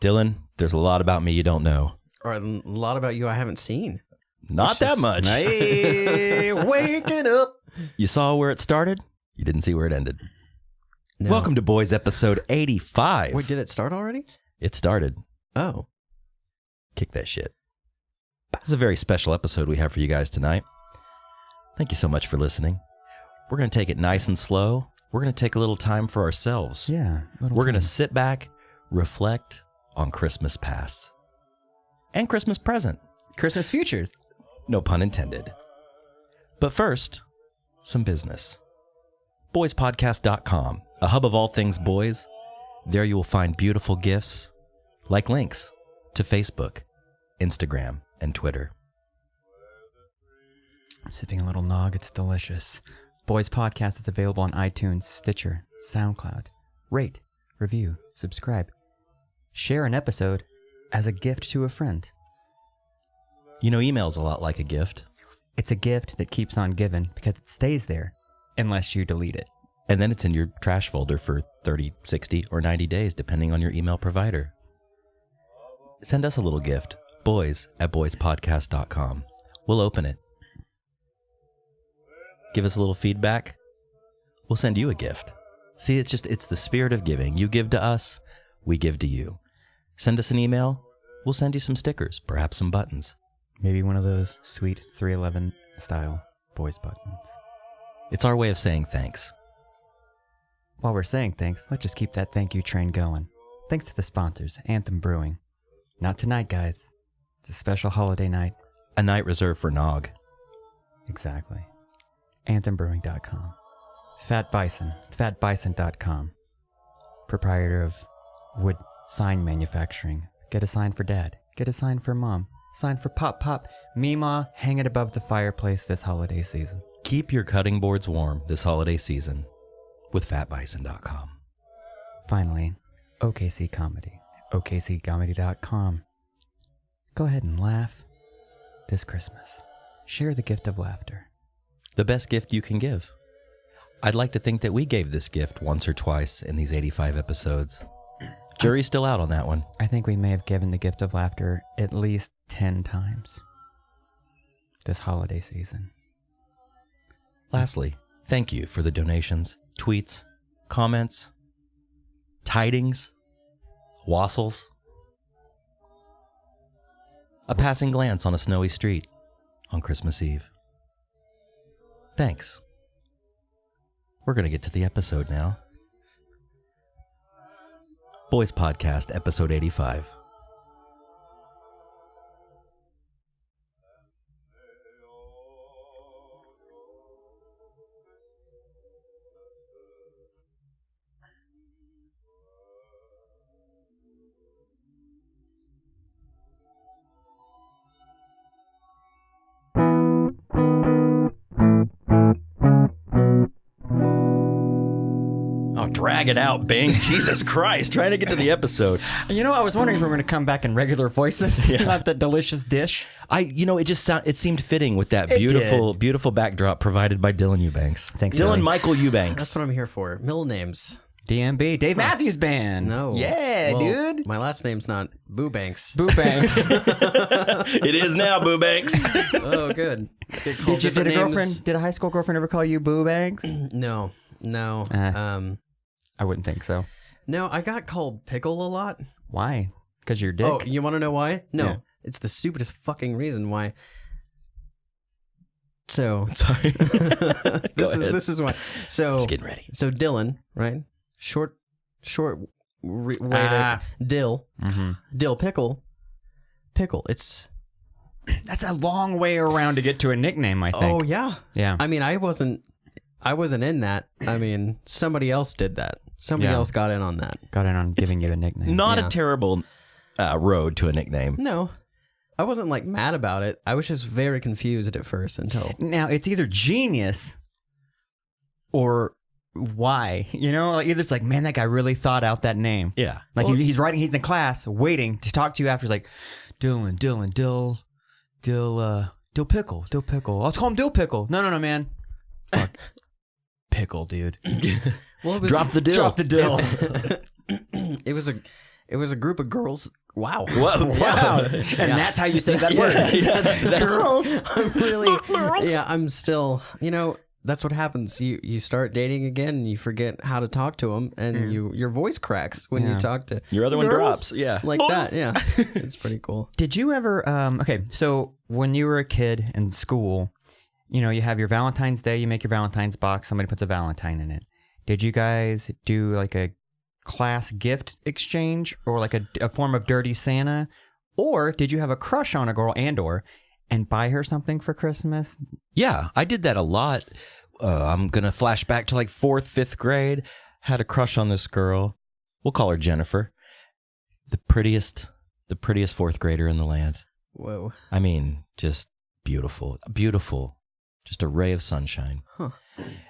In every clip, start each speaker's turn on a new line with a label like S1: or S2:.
S1: Dylan, there's a lot about me you don't know.
S2: Or a lot about you I haven't seen.
S1: Not that much.
S3: Hey, waking up.
S1: You saw where it started? You didn't see where it ended.
S2: No.
S1: Welcome to Boys episode 85.
S2: Wait, did it start already?
S1: It started.
S2: Oh.
S1: Kick that shit. This is a very special episode we have for you guys tonight. Thank you so much for listening. We're going to take it nice and slow. We're going to take a little time for ourselves.
S3: Yeah.
S1: We're going to sit back, reflect on Christmas past and Christmas present.
S3: Christmas futures.
S1: No pun intended. But first, some business. BoysPodcast.com, a hub of all things boys. There you will find beautiful gifts, like links to Facebook, Instagram, and Twitter.
S3: I'm sipping a little nog. It's delicious. Boys Podcast is available on iTunes, Stitcher, SoundCloud. Rate, review, subscribe. Share an episode as a gift to a friend.
S1: You know, email's a lot like a gift.
S3: It's a gift that keeps on giving because it stays there unless you delete it.
S1: And then it's in your trash folder for 30, 60, or 90 days, depending on your email provider. Send us a little gift. boys@boyspodcast.com. We'll open it. Give us a little feedback. We'll send you a gift. See, it's the spirit of giving. You give to us, we give to you. Send us an email. We'll send you some stickers, perhaps some buttons.
S3: Maybe one of those sweet 311 style boys buttons.
S1: It's our way of saying thanks.
S3: While we're saying thanks, let's just keep that thank you train going. Thanks to the sponsors, Anthem Brewing. Not tonight, guys. It's a special holiday night.
S1: A night reserved for Nog.
S3: Exactly. AnthemBrewing.com. Fat Bison, fatbison.com. Proprietor of wood sign manufacturing. Get a sign for dad. Get a sign for mom. Sign for pop. Meemaw, hang it above the fireplace this holiday season.
S1: Keep your cutting boards warm this holiday season with fatbison.com.
S3: Finally, OKC Comedy. OKCComedy.com. Go ahead and laugh this Christmas. Share the gift of laughter.
S1: The best gift you can give. I'd like to think that we gave this gift once or twice in these 85 episodes. Jury's still out on that one.
S3: I think we may have given the gift of laughter at least 10 times this holiday season.
S1: Lastly, thank you for the donations, tweets, comments, tidings, wassels, a passing glance on a snowy street on Christmas Eve. Thanks. We're going to get to the episode now. Boys Podcast, episode 85. Drag it out, Bing. Jesus Christ, trying to get to the episode.
S3: You know, I was wondering if we were going to come back in regular voices,
S1: Yeah.
S3: not that delicious dish.
S1: It seemed fitting with that beautiful backdrop provided by Dylan Eubanks.
S3: Thanks,
S1: Dylan
S3: Dylan.
S1: Michael Eubanks.
S2: That's what I'm here for. Middle names.
S3: DMB, Dave Matthews Band.
S2: No.
S3: Yeah,
S2: Well,
S3: dude.
S2: My last name's not Boo Banks.
S3: Boo Banks.
S1: It is now, Boo Banks.
S2: Oh, good. Get called different names.
S3: Did a high school girlfriend ever call you Boo Banks?
S2: No.
S3: I wouldn't think so.
S2: No, I got called Pickle a lot.
S3: Why? Because you're a dick?
S2: Oh, you want to know why? No.
S3: Yeah.
S2: It's the stupidest fucking reason why. So,
S1: Sorry.
S2: this is why. So,
S1: Just getting ready.
S2: So Dylan, right? Short way to Dill.
S3: Mm-hmm.
S2: Dill Pickle. It's
S3: That's a long way around to get to a nickname, I think.
S2: Oh yeah.
S3: Yeah.
S2: I mean, I wasn't in that. I mean, somebody else did that. Somebody else got in on that.
S3: Got in on giving you a nickname.
S1: Not
S2: Yeah.
S1: a terrible road to a nickname.
S2: No. I wasn't like mad about it. I was just very confused at first until
S3: Now, it's either genius or why. You know, like either it's like, man, that guy really thought out that name.
S1: Yeah.
S3: Like he's in the class waiting to talk to you after. He's like, Dill Pickle. Let's call him Dill Pickle. No, man. Fuck. Pickle, dude.
S2: well, it was,
S1: Drop the dill.
S3: Drop the dill.
S2: it was It was a group of girls. Wow.
S1: Whoa,
S2: Wow.
S3: And that's how you say that word.
S1: That's
S2: Girls. I'm really. Yeah, I'm still. That's what happens. You start dating again, and you forget how to talk to them, and your voice cracks when you talk to
S1: your other one
S2: girls
S1: drops. Yeah,
S2: like that. Yeah, it's pretty cool.
S3: Did you ever? Okay, so when you were a kid in school, you have your Valentine's Day. You make your Valentine's box. Somebody puts a Valentine in it. Did you guys do like a class gift exchange or like a form of dirty Santa, or did you have a crush on a girl and buy her something for Christmas?
S1: Yeah, I did that a lot. I'm going to flash back to like 4th, 5th grade. Had a crush on this girl. We'll call her Jennifer. The prettiest 4th grader in the land.
S2: Whoa.
S1: I mean, just beautiful. Beautiful. Just a ray of sunshine.
S2: Huh.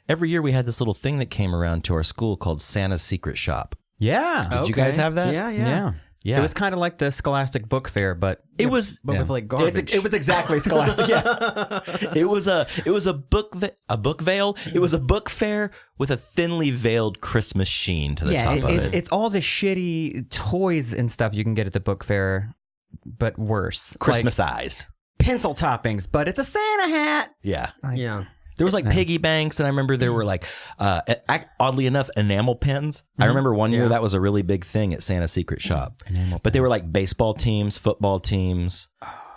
S1: Every year we had this little thing that came around to our school called Santa's Secret Shop.
S3: Yeah.
S1: Did you guys have that?
S2: Yeah.
S1: Yeah.
S3: It was kind of like the Scholastic Book Fair, but
S1: with
S2: like garbage.
S3: it was exactly Scholastic. Yeah.
S1: It was a book veil. It was a book fair with a thinly veiled Christmas sheen to the top of it.
S3: It's all the shitty toys and stuff you can get at the book fair, but worse.
S1: Christmasized.
S3: Like pencil toppings, but it's a Santa hat.
S1: Yeah.
S2: Yeah.
S1: There was like piggy banks, and I remember there were like, oddly enough, enamel pens. I remember one year that was a really big thing at Santa's Secret Shop. But they were like baseball teams, football teams,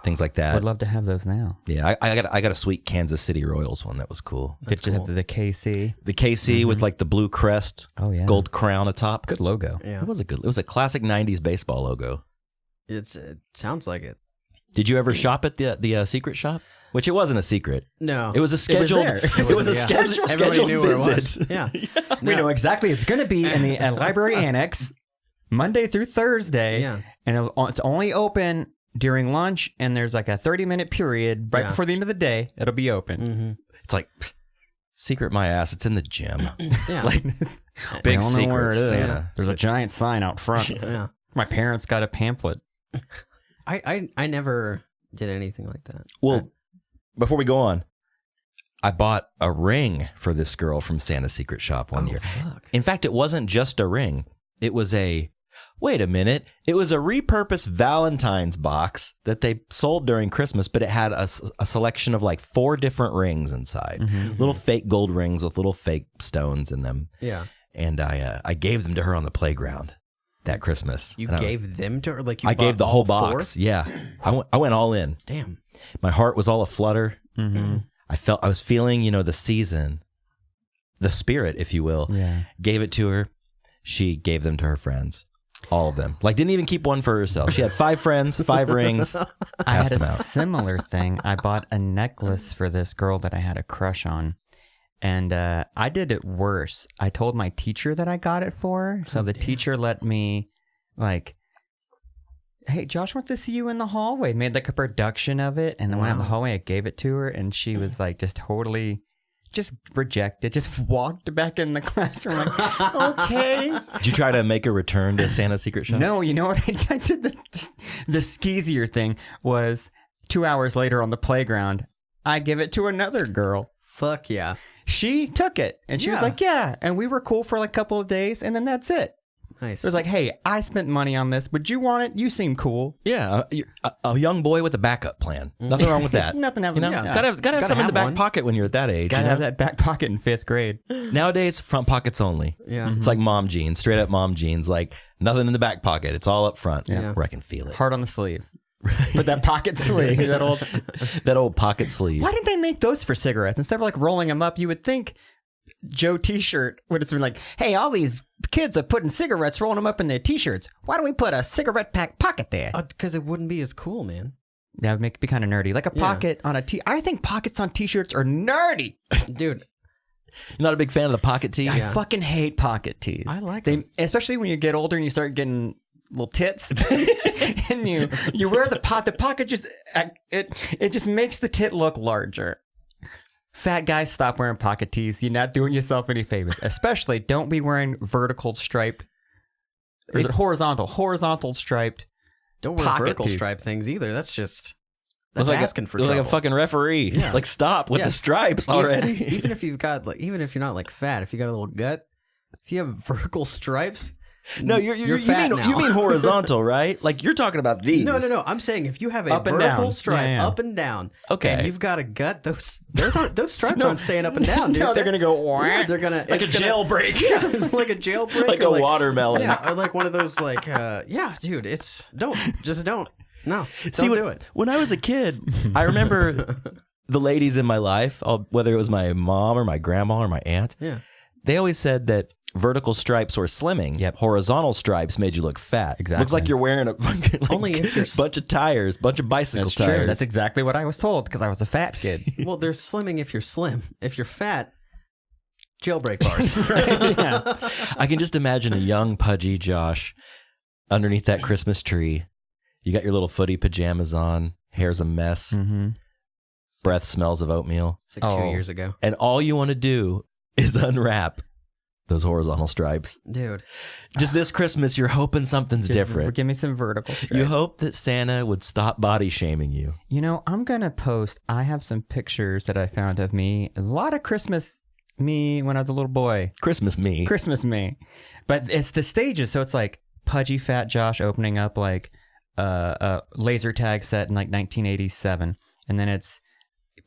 S1: things like that.
S3: Would love to have those now.
S1: Yeah, I got a sweet Kansas City Royals one that was cool.
S3: Did you have the KC?
S1: The KC with like the blue crest, gold crown atop.
S3: Good logo.
S2: Yeah.
S1: It was a classic '90s baseball logo.
S2: It sounds like it.
S1: Did you ever shop at the secret shop? Which it wasn't a secret.
S2: No.
S1: It was a scheduled. It was a scheduled
S2: Everybody knew where it
S1: visit.
S2: was. Yeah.
S3: We know exactly. It's going to be in the library annex, Monday through Thursday.
S2: Yeah.
S3: And it's only open during lunch, and there's like a 30-minute period right before the end of the day. It'll be open.
S2: Mm-hmm.
S1: It's like, secret my ass. It's in the gym.
S2: Yeah.
S1: Like, big secret Santa.
S3: There's a giant sign out front.
S2: Yeah.
S3: My parents got a pamphlet.
S2: I never did anything like that.
S1: Well, before we go on, I bought a ring for this girl from Santa's Secret Shop one year.
S2: Fuck.
S1: In fact, it wasn't just a ring. It was it was a repurposed Valentine's box that they sold during Christmas, but it had a selection of like 4 different rings inside. Little fake gold rings with little fake stones in them.
S2: Yeah.
S1: And I gave them to her on the playground that Christmas.
S2: You
S1: And
S2: gave them to her? Like you
S1: I gave
S2: bought
S1: the whole
S2: all
S1: box.
S2: 4?
S1: Yeah. I went all in.
S2: Damn.
S1: My heart was all aflutter. I was feeling, the season, the spirit, if you will.
S3: Yeah.
S1: Gave it to her. She gave them to her friends. All of them. Like, didn't even keep one for herself. She had 5 friends, 5 rings.
S3: I had
S1: Passed
S3: a
S1: them out.
S3: similar thing. I bought a necklace for this girl that I had a crush on. And I did it worse. I told my teacher that I got it for her. So the teacher let me, like, hey, Josh wants to see you in the hallway. Made like a production of it. And then went out in the hallway. I gave it to her. And she was like, just totally, just rejected. Just walked back in the classroom like, okay.
S1: Did you try to make a return to Santa's Secret Shop?
S3: No, you know what? I did the skeezier thing was 2 hours later on the playground, I give it to another girl.
S2: Fuck yeah.
S3: She took it, and she was like, yeah. And we were cool for like a couple of days, and then that's it.
S2: Nice.
S3: It was like, hey, I spent money on this. Would you want it? You seem cool.
S1: Yeah. You're a young boy with a backup plan. Nothing wrong with that.
S3: Nothing happened.
S1: Gotta have something in the back
S2: one.
S1: pocket when you're at that age.
S3: Gotta have that back pocket in 5th grade.
S1: Nowadays, front pockets only.
S2: Yeah.
S1: It's like mom jeans, straight up mom jeans. Like nothing in the back pocket. It's all up front where I can feel it.
S3: Heart on the sleeve. But that pocket sleeve,
S1: That old pocket sleeve.
S3: Why didn't they make those for cigarettes? Instead of like rolling them up, you would think Joe T-shirt would have been like, hey, all these kids are putting cigarettes, rolling them up in their T-shirts. Why don't we put a cigarette pack pocket there?
S2: Because it wouldn't be as cool, man.
S3: That would be kind of nerdy. Like a pocket on a T. I think pockets on T-shirts are nerdy.
S2: Dude.
S1: You're not a big fan of the pocket tee?
S3: I fucking hate pocket tees.
S2: I like
S3: them.
S2: them.
S3: Especially when you get older and you start getting little tits. And you wear the pocket just, it just makes the tit look larger. Fat guys, stop wearing pocket tees. You're not doing yourself any favors. Especially, don't be wearing vertical striped. Or is it horizontal? Horizontal striped.
S2: Don't wear
S3: pocket
S2: vertical
S3: tees.
S2: stripe things either. That's just...
S1: It's
S2: That's
S1: like
S2: asking for
S1: it's
S2: trouble.
S1: like a fucking referee.
S2: Yeah.
S1: Like stop with the stripes already.
S2: Even if you've got even if you're not like fat, if you got a little gut, if you have vertical stripes,
S1: No,
S2: you're fat now.
S1: you mean horizontal, right? Like you're talking about these.
S2: No. I'm saying if you have a
S3: Up and
S2: vertical
S3: down.
S2: stripe
S3: Yeah.
S2: up and down,
S1: Okay.
S2: and you've got a gut, those stripes aren't staying up and down, dude.
S3: No, they're gonna go.
S2: Yeah, they're gonna
S1: Like a
S2: it's gonna-
S1: jailbreak.
S2: Yeah, it's like a jailbreak,
S1: Like
S2: or
S1: a watermelon.
S2: Yeah, or like one of those like yeah, dude. It's don't. No,
S1: See,
S2: don't do it.
S1: When I was a kid, I remember the ladies in my life, whether it was my mom or my grandma or my aunt,
S2: Yeah.
S1: they always said that vertical stripes or slimming, horizontal stripes made you look fat.
S3: Exactly.
S1: Looks like you're wearing a fucking
S2: Only if you're
S1: bunch of tires, bunch of bicycle
S3: That's
S1: tires.
S3: true. That's exactly what I was told because I was a fat kid.
S2: Well, there's slimming if you're slim. If you're fat, jailbreak bars.
S3: Yeah.
S1: I can just imagine a young, pudgy Josh underneath that Christmas tree. You got your little footy pajamas on, hair's a mess,
S3: Mm-hmm.
S1: breath smells of oatmeal,
S2: It's like 2
S3: Oh.
S2: years ago,
S1: and all you want to do is unwrap those horizontal stripes.
S2: dude.
S1: Just this Christmas, you're hoping something's different.
S3: Give me some vertical stripes.
S1: You hope that Santa would stop body shaming you.
S3: You know, I'm gonna post. I have some pictures that I found of me. A lot of Christmas me when I was a little boy.
S1: Christmas me.
S3: Christmas me, but it's the stages. So it's like pudgy fat Josh opening up like a laser tag set in like 1987, and then it's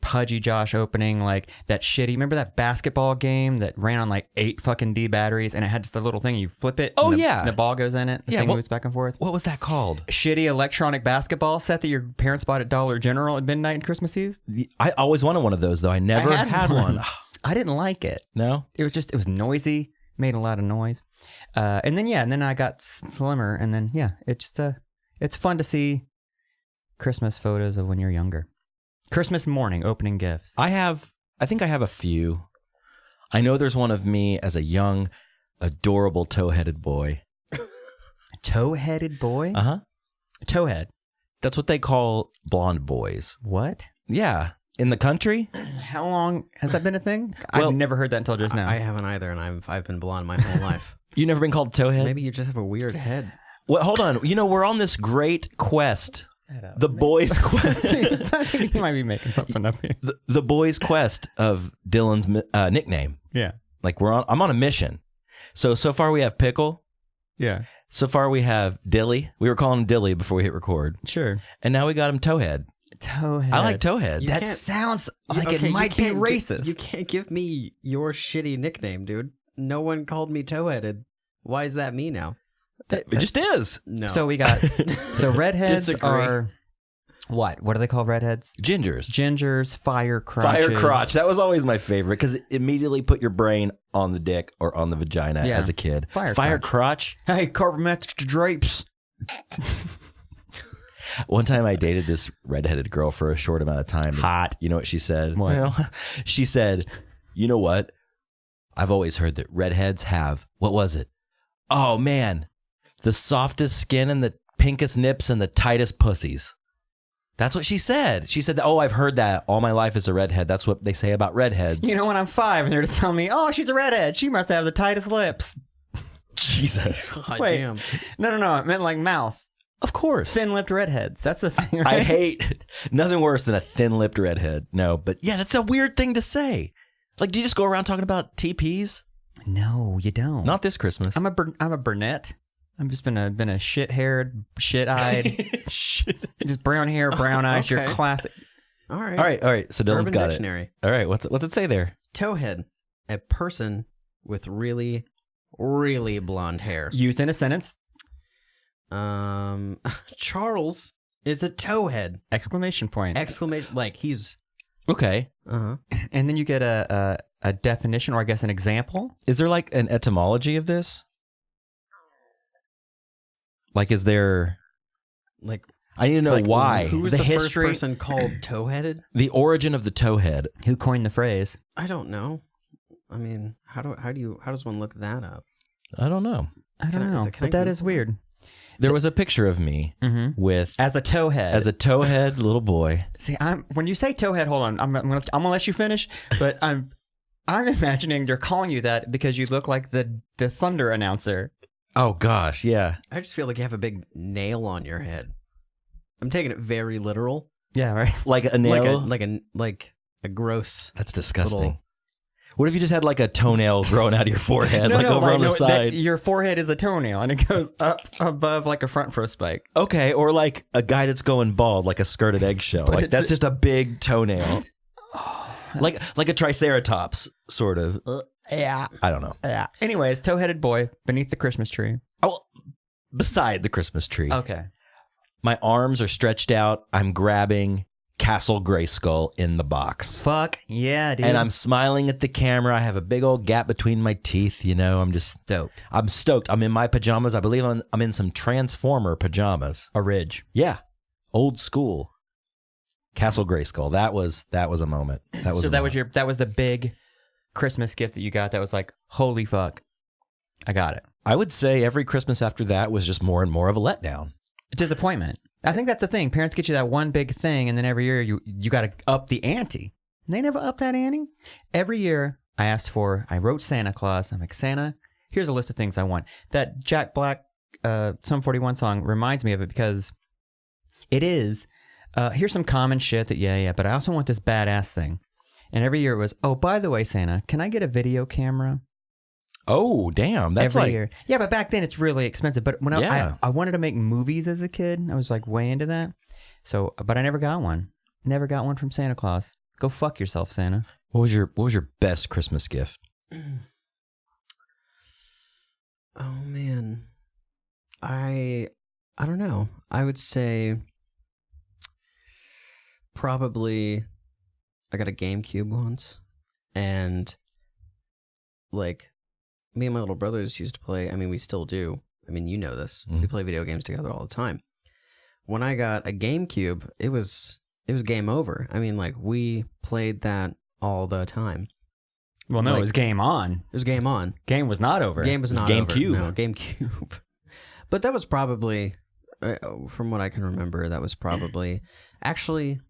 S3: pudgy Josh opening like that shitty. Remember that basketball game that ran on like 8 fucking D batteries, and it had just a little thing you flip it.
S1: Oh,
S3: and
S1: yeah.
S3: the ball goes in it. The
S1: Yeah,
S3: thing
S1: what-
S3: moves back and forth.
S1: What was that called?
S3: Shitty electronic basketball set that your parents bought at Dollar General at midnight and Christmas Eve.
S1: I always wanted one of those, though. I never
S3: I
S1: had one.
S3: I didn't like it.
S1: No?
S3: It was noisy, made a lot of noise. And then I got slimmer, and then it's fun to see Christmas photos of when you're younger. Christmas morning, opening gifts.
S1: I think I have a few. I know there's one of me as a young, adorable toe-headed boy.
S3: Toe-headed boy?
S1: Uh-huh.
S3: Towhead.
S1: That's what they call blonde boys.
S3: What?
S1: Yeah. In the country?
S3: How long has that been a thing?
S1: Well,
S3: I've never heard that until just now.
S2: I haven't either, and I've been blonde my whole life.
S1: You never been called towhead?
S2: Maybe you just have a weird head.
S1: Well, hold on. You know, we're on this great quest. The boys' quest.
S3: I think you might be making something up here.
S1: The boys' quest of Dylan's nickname.
S3: Yeah.
S1: Like I'm on a mission. So far we have Pickle.
S3: Yeah.
S1: So far we have Dilly. We were calling him Dilly before we hit record.
S3: Sure.
S1: And now we got him Towhead.
S3: Towhead.
S1: I like Towhead.
S3: That
S2: can't-
S3: sounds like
S2: Okay,
S3: it
S2: you
S3: might be
S2: can't
S3: racist.
S2: You can't give me your shitty nickname, dude. No one called me toe-headed. Why is that me now?
S1: It just is.
S2: No.
S3: So we got redheads
S2: Disagree.
S3: are what? What do they call redheads?
S1: Gingers.
S3: Gingers, fire crotches.
S1: Fire crotch. That was always my favorite because it immediately put your brain on the dick or on the vagina
S3: Yeah.
S1: as a kid.
S3: Fire
S1: crotch.
S3: Hey, carbometric drapes.
S1: One time I dated this redheaded girl for a short amount of time.
S3: Hot.
S1: You know what she said?
S3: What?
S1: Well, she said, you know what? I've always heard that redheads have, what was it? Oh, man, the softest skin and the pinkest nips and the tightest pussies. That's what she said. She said, oh, I've heard that all my life as a redhead. That's what they say about redheads.
S3: You know, when I'm 5 and they're just telling me, oh, she's a redhead. She must have the tightest lips.
S1: Jesus.
S2: God
S3: Wait.
S2: damn.
S3: No. It meant like mouth.
S1: Of course.
S3: Thin-lipped redheads. That's the thing, right?
S1: I hate nothing worse than a thin-lipped redhead. No, but yeah, that's a weird thing to say. Like, do you just go around talking about TPs?
S3: No, you don't.
S1: Not this Christmas.
S3: I'm a brunette. I've just been a shit-haired, shit-eyed, just brown hair, brown eyes. Your
S2: Okay.
S3: classic.
S2: All right.
S1: All right. So Dylan's
S2: Urban
S1: got
S2: Dictionary.
S1: it. All right. What's it say there?
S2: Towhead, a person with really, really blonde hair.
S3: Used in a sentence.
S2: Charles is a towhead!
S3: Exclamation point.
S2: Exclamation! Like he's.
S1: Okay.
S3: And then you get a definition, or I guess an example.
S1: Is there like an etymology of this? Like, is there?
S2: Like,
S1: I need to know
S2: like,
S1: why.
S2: Who was
S3: The
S2: the,
S3: history-
S2: first person called towheaded?
S1: The origin of the towhead.
S3: Who coined the phrase?
S2: I don't know. I mean, how does one look that up?
S1: I don't know.
S3: I don't
S2: Can I-
S3: know,
S2: is it- can I
S3: but that is
S2: Google
S3: weird.
S1: There was a picture of me
S3: Mm-hmm.
S1: with
S3: As a towhead.
S1: as a towhead little boy.
S3: See, when you say towhead, hold on, I'm gonna let you finish. But I'm imagining they're calling you that because you look like the Thunder announcer.
S1: Oh gosh, yeah.
S2: I just feel like you have a big nail on your head. I'm taking it very literal.
S3: Yeah, right.
S1: Like a nail.
S2: Like a gross.
S1: That's disgusting.
S2: little-
S1: What if you just had like a toenail growing out of your forehead, over on the side?
S3: Your forehead is a toenail, and it goes up above like a front fro spike.
S1: Okay, or like a guy that's going bald, like a skirted eggshell. Like that's just a big toenail. Like a triceratops, sort of.
S3: Yeah.
S1: I don't know.
S3: Yeah. Anyways, toe-headed boy beneath the Christmas tree.
S1: Oh, beside the Christmas tree.
S3: Okay.
S1: My arms are stretched out. I'm grabbing Castle Grayskull in the box.
S3: Fuck yeah, dude.
S1: And I'm smiling at the camera. I have a big old gap between my teeth. I'm just
S3: stoked.
S1: I'm stoked. I'm in my pajamas. I believe I'm in some Transformer pajamas.
S3: A ridge.
S1: Yeah. Old school. Castle Grayskull. That was a moment. That was
S3: the big Christmas gift that you got that was like, holy fuck. I got it.
S1: I would say every Christmas after that was just more and more of a letdown.
S3: Disappointment. I think that's the thing. Parents get you that one big thing, and then every year you got to up the ante. And they never up that ante. Every year I wrote Santa Claus. I'm like, Santa, here's a list of things I want. That Jack Black Sum 41 song reminds me of it because it is, here's some common shit that, but I also want this badass thing. And every year it was, oh, by the way, Santa, can I get a video camera?
S1: Oh, damn. That's
S3: every year. Yeah, but back then it's really expensive. But when
S1: Yeah.
S3: I wanted to make movies as a kid, I was like way into that. So, but I never got one. Never got one from Santa Claus. Go fuck yourself, Santa.
S1: What was your best Christmas gift?
S2: Oh man, I don't know. I would say probably I got a GameCube once, and like me and my little brothers used to play. I mean, we still do. I mean, you know this. We play video games together all the time. When I got a GameCube, it was game over. I mean, like we played that all the time.
S3: Well, no,
S2: Like,
S3: it was game on.
S2: It was game on.
S3: Game was not over.
S2: Game was
S1: It was
S2: not
S1: GameCube.
S2: over. No, GameCube. But that was probably, from what I can remember, that was probably actually.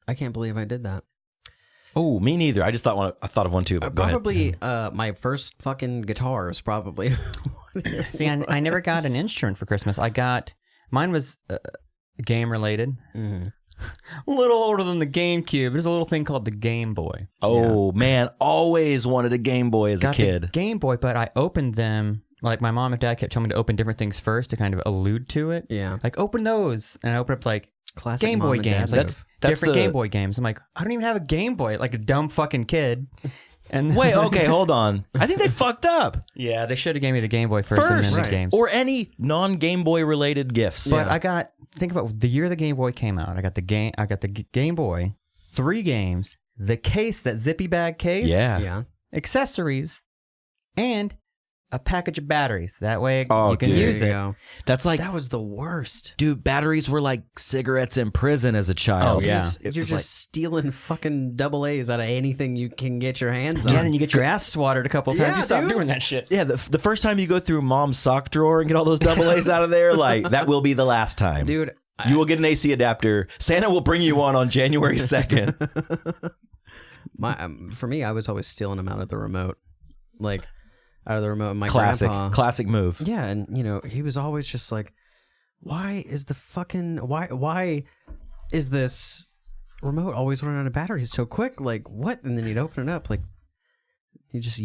S2: I can't believe I did that.
S1: Oh, me neither. I just thought of one too. But go ahead.
S2: Probably my first fucking guitar was probably.
S3: See, I never got an instrument for Christmas. Mine was game related.
S2: Mm-hmm.
S3: A little older than the GameCube. There's a little thing called the Game Boy.
S1: Oh man, always wanted a Game Boy as a kid.
S3: The Game Boy, but I opened them. Like my mom and dad kept telling me to open different things first to kind of allude to it.
S2: Yeah.
S3: Like open those, and I opened up like
S2: Classic
S3: Game
S2: mom
S3: Boy
S2: and dad
S3: games.
S2: move.
S3: Like different Game Boy games. I'm like, I don't even have a Game Boy. Like a dumb fucking kid. And
S1: Wait, okay, hold on. I think they fucked up.
S3: Yeah, they should have gave me the Game Boy first and then
S2: right.
S3: the games.
S1: Or any non-Game Boy related gifts.
S3: But think about the year the Game Boy came out. I got the Game Boy, 3 games, the case, that zippy bag case,
S2: Yeah.
S3: accessories, and a package of batteries. That way you can
S1: dude.
S3: use
S2: There
S3: it.
S2: you go.
S1: That's like,
S2: That was the worst.
S1: dude, batteries were like cigarettes in prison as a child.
S3: Oh, yeah.
S2: You're
S1: It was
S2: just stealing fucking double A's out of anything you can get your hands on.
S3: Yeah, then you get your ass swatted a couple times.
S2: Yeah,
S3: You stop
S2: dude.
S3: doing that shit.
S1: Yeah, the first time you go through mom's sock drawer and get all those double A's out of there, like that will be the last time.
S2: Dude,
S1: You will get an AC adapter. Santa will bring you one on January 2nd.
S2: for me, I was always stealing them out of the remote. Like, out of the remote. My grandpa.
S1: Classic move.
S2: Yeah, and he was always just like, why is this remote always running out of batteries so quick? Like, what? And then he'd open it up, like, you just,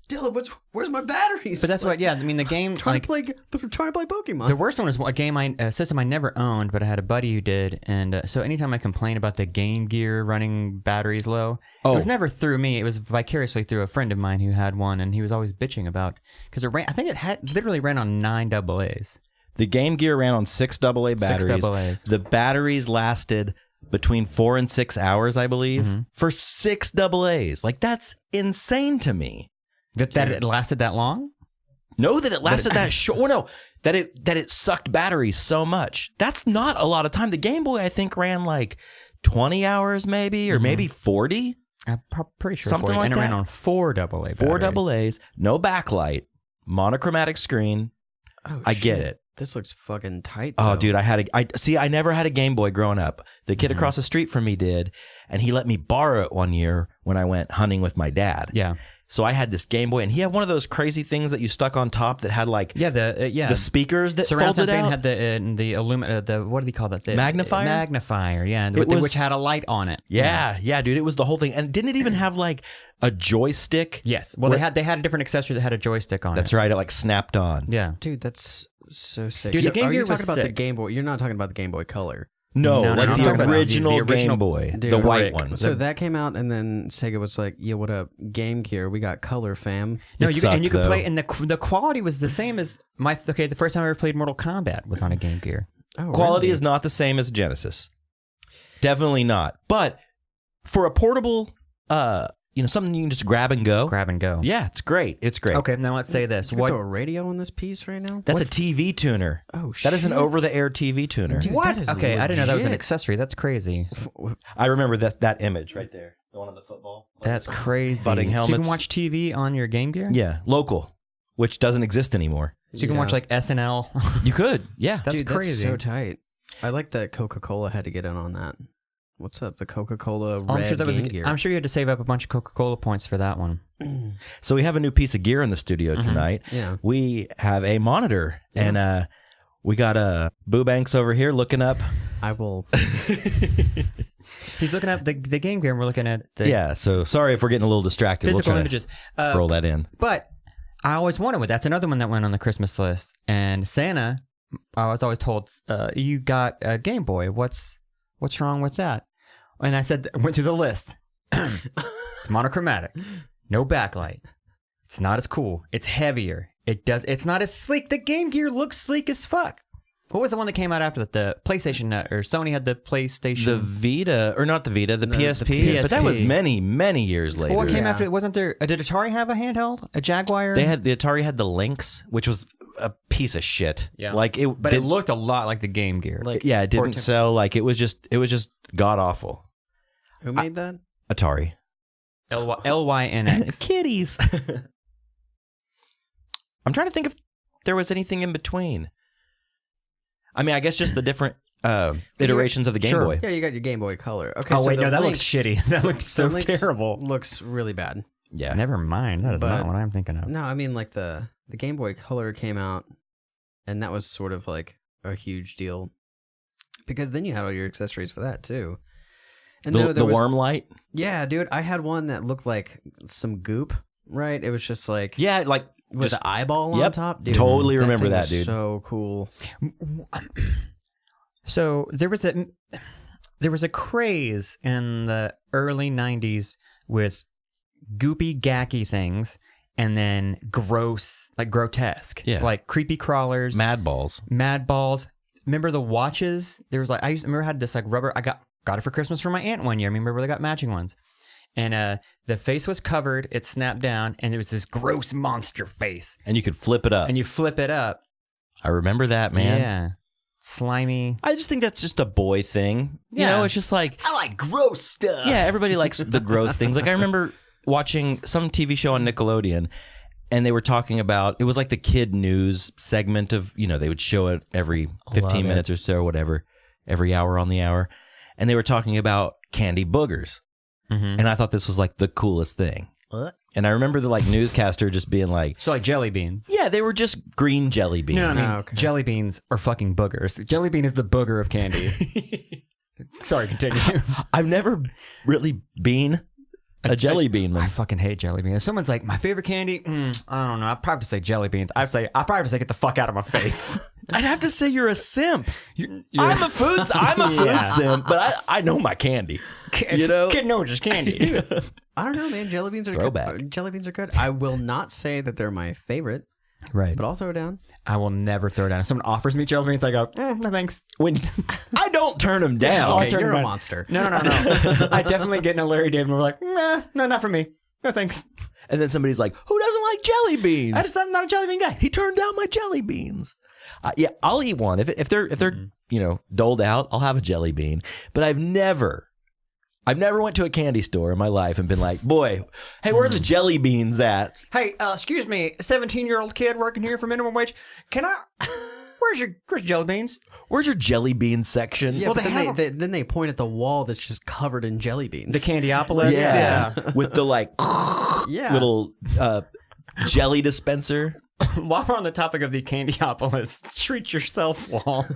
S2: Dylan, where's my batteries?
S3: But that's
S2: like,
S3: what, yeah, I mean, the game,
S2: trying
S3: like,
S2: to play Pokemon.
S3: the worst one was a system I never owned, but I had a buddy who did, and so anytime I complained about the Game Gear running batteries low, it was never through me. It was vicariously through a friend of mine who had one, and he was always bitching about, because I think it literally ran on 9 AA's.
S1: The Game Gear ran on 6 AA batteries.
S3: 6 AA's.
S1: The batteries lasted between 4 and 6 hours, I believe, for 6 AA's. Like, that's insane to me.
S3: That it lasted that long?
S1: No, that it lasted that short. Well, no, that it sucked batteries so much. That's not a lot of time. The Game Boy, I think, ran like 20 hours maybe, or maybe 40.
S3: I'm pretty sure.
S1: Something
S3: 40,
S1: like
S3: and
S1: that.
S3: it ran on 4 AA batteries.
S1: 4 AA's, no backlight, monochromatic screen.
S2: Oh,
S1: I get
S2: shit.
S1: it.
S2: This looks fucking tight.
S1: Oh,
S2: though.
S1: dude, I never had a Game Boy growing up. The kid across the street from me did, and he let me borrow it one year when I went hunting with my dad.
S3: Yeah.
S1: So I had this Game Boy, and he had one of those crazy things that you stuck on top that had like the speakers that
S3: surround
S1: folded
S3: sound
S1: out.
S3: had the what do they call that? The
S1: magnifier?
S3: Magnifier, yeah. Which had a light on it.
S1: Yeah, dude, it was the whole thing. And didn't it even have like a joystick?
S3: Yes. Well, they had a different accessory that had a joystick on it.
S1: That's right. It like snapped on.
S3: Yeah.
S2: Dude, that's so sick.
S3: Dude, the Game
S2: Are
S3: Gear
S2: you talking
S3: was
S2: about the
S3: sick.
S2: Game Boy? You're not talking about the Game Boy Color.
S1: No,
S3: No,
S1: like
S3: I'm
S1: the
S3: talking about
S1: original,
S3: the original
S1: Game Boy,
S2: Dude,
S1: the white
S3: brick.
S1: one.
S2: So that came out, and then Sega was like, "Yeah, what up, Game Gear? We got color, fam."
S3: No,
S1: It
S3: you
S1: sucked,
S3: could
S1: though.
S3: play, and the quality was the same as the first time I ever played Mortal Kombat was on a Game Gear.
S2: Oh,
S1: Quality
S2: really?
S1: is not the same as Genesis. Definitely not. But for a portable, something you can just grab and go.
S3: Grab and go.
S1: Yeah, it's great. It's great.
S3: Okay, now let's say this.
S2: You could throw a radio on this piece right now?
S1: That's a TV tuner.
S2: Oh, shit.
S1: That is an over-the-air TV tuner.
S2: Dude,
S3: What?
S2: that is
S3: Okay, I didn't know that was an
S2: legit.
S3: accessory. That's crazy.
S1: I remember that image right there. The one on the football.
S3: That's crazy.
S1: Butting
S3: So you
S1: helmets.
S3: can watch TV on your Game Gear?
S1: Yeah, local, which doesn't exist anymore.
S3: So you can watch like SNL.
S1: You could. Yeah.
S3: That's
S2: Dude,
S3: crazy.
S2: That's so tight. I like that Coca-Cola had to get in on that. What's up? The Coca-Cola red
S3: I'm sure that was.
S2: Game Gear.
S3: I'm sure you had to save up a bunch of Coca-Cola points for that one.
S1: So we have a new piece of gear in the studio tonight.
S2: Yeah.
S1: We have a monitor, and we got Boo Banks over here looking up.
S2: I will.
S3: He's looking at the Game Gear, and we're looking at the
S1: Yeah, so sorry if we're getting a little distracted.
S3: physical
S1: we'll try
S3: images.
S1: to roll that in.
S3: But I always wanted one. That's another one that went on the Christmas list. And Santa, I was always told, you got a Game Boy. What's wrong with that? And I said, went through the list. It's monochromatic. No backlight. It's not as cool. It's heavier. It's not as sleek. The Game Gear looks sleek as fuck. What was the one that came out after that? The PlayStation, or Sony had the PlayStation.
S1: The Vita, or not the Vita, the PSP.
S3: PSP.
S1: But that was many, many years later.
S3: What came
S2: Yeah.
S3: after it? Wasn't there? Did Atari have a handheld? A Jaguar?
S1: The Atari had the Lynx, which was a piece of shit.
S3: Yeah.
S1: Like it,
S3: But it looked a lot like the Game Gear.
S2: Like,
S1: yeah, it didn't sell. Like it was just god awful.
S2: who made that?
S1: Atari.
S3: LYNX.
S1: Kitties. I'm trying to think if there was anything in between. I mean, I guess just the different iterations of the Game
S3: Sure.
S1: Boy.
S2: Yeah, you got your Game Boy Color. Okay.
S3: Oh
S2: so
S3: wait,
S2: the
S3: no, that
S2: Lynx-
S3: looks shitty. That looks so
S2: the Lynx
S3: terrible.
S2: Looks really bad.
S1: Yeah.
S3: Never mind. That is
S2: But-
S3: not what I'm thinking of.
S2: No, I mean like the Game Boy Color came out, and that was sort of like a huge deal, because then you had all your accessories for that too. And no,
S1: The
S2: there was,
S1: worm light.
S2: Yeah, dude, I had one that looked like some goop. Right? It was just like
S1: Yeah, like
S2: with
S1: just
S2: the eyeball on
S1: yep,
S2: top. Dude,
S1: totally remember
S2: thing
S1: that,
S2: was
S1: dude.
S2: So cool.
S3: So there was a craze in the early '90s with goopy, gacky things, and then gross, like grotesque,
S1: Yeah.
S3: like creepy crawlers,
S1: Mad Balls.
S3: mad balls. Remember the watches? There was like I remember I had this like rubber. I got it for Christmas from my aunt one year. I remember they got matching ones, and the face was covered. It snapped down, and it was this gross monster face.
S1: And you could flip it up.
S3: And you flip it up.
S1: I remember that, man.
S3: Yeah, slimy.
S1: I just think that's just a boy thing. You
S3: Yeah.
S1: know, it's just like,
S3: I like gross stuff.
S1: yeah, everybody likes the gross things. Like I remember watching some TV show on Nickelodeon, and they were talking about, it was like the kid news segment of, they would show it every 15 minutes or so, or whatever, every hour on the hour. And they were talking about candy boogers.
S3: Mm-hmm.
S1: And I thought this was like the coolest thing.
S2: What?
S1: And I remember the like newscaster just being like,
S3: So like jelly beans.
S1: yeah, they were just green jelly beans.
S3: No, I mean,
S2: Oh, okay.
S3: jelly beans are fucking boogers. Jelly bean is the booger of candy. Sorry, continue.
S1: I've never really been a jelly bean
S3: I
S1: man.
S3: fucking hate jelly beans. If someone's like, my favorite candy, I don't know. I'd probably say jelly beans. I'd probably say, get the fuck out of my face.
S1: I'd have to say you're a simp.
S3: You're
S1: I'm a food
S3: Yeah.
S1: simp, but I know my candy.
S3: kid,
S1: you know?
S3: kid knows just candy.
S2: I don't know, man. Jelly beans are
S1: Throwback.
S2: good. Jelly beans are good. I will not say that they're my favorite,
S3: Right.
S2: but I'll throw it down.
S3: I will never throw down. If someone offers me jelly beans, I go, no thanks.
S1: When I don't turn them down.
S3: I'll
S2: Okay,
S3: turn
S2: you're a
S3: around.
S2: monster.
S3: No. I definitely get in a Larry David and we're like, nah, no, not for me. No thanks.
S1: And then somebody's like, "Who doesn't like jelly beans?"
S3: I'm not a jelly bean guy.
S1: He turned down my jelly beans. Yeah, I'll eat one if they're doled out. I'll have a jelly bean. But I've never went to a candy store in my life and been like, "Boy, hey, where are the jelly beans at?"
S3: Hey, excuse me, 17-year-old kid working here for minimum wage. Can I Where's your jelly beans?
S1: Where's your jelly bean section?
S2: Yeah,
S3: Well,
S2: but
S3: they
S2: then they point at the wall that's just covered in jelly beans.
S3: The Candyopolis.
S1: Yeah. With the like
S2: Yeah.
S1: little jelly dispenser.
S3: While we're on the topic of the Candyopolis, treat yourself wall.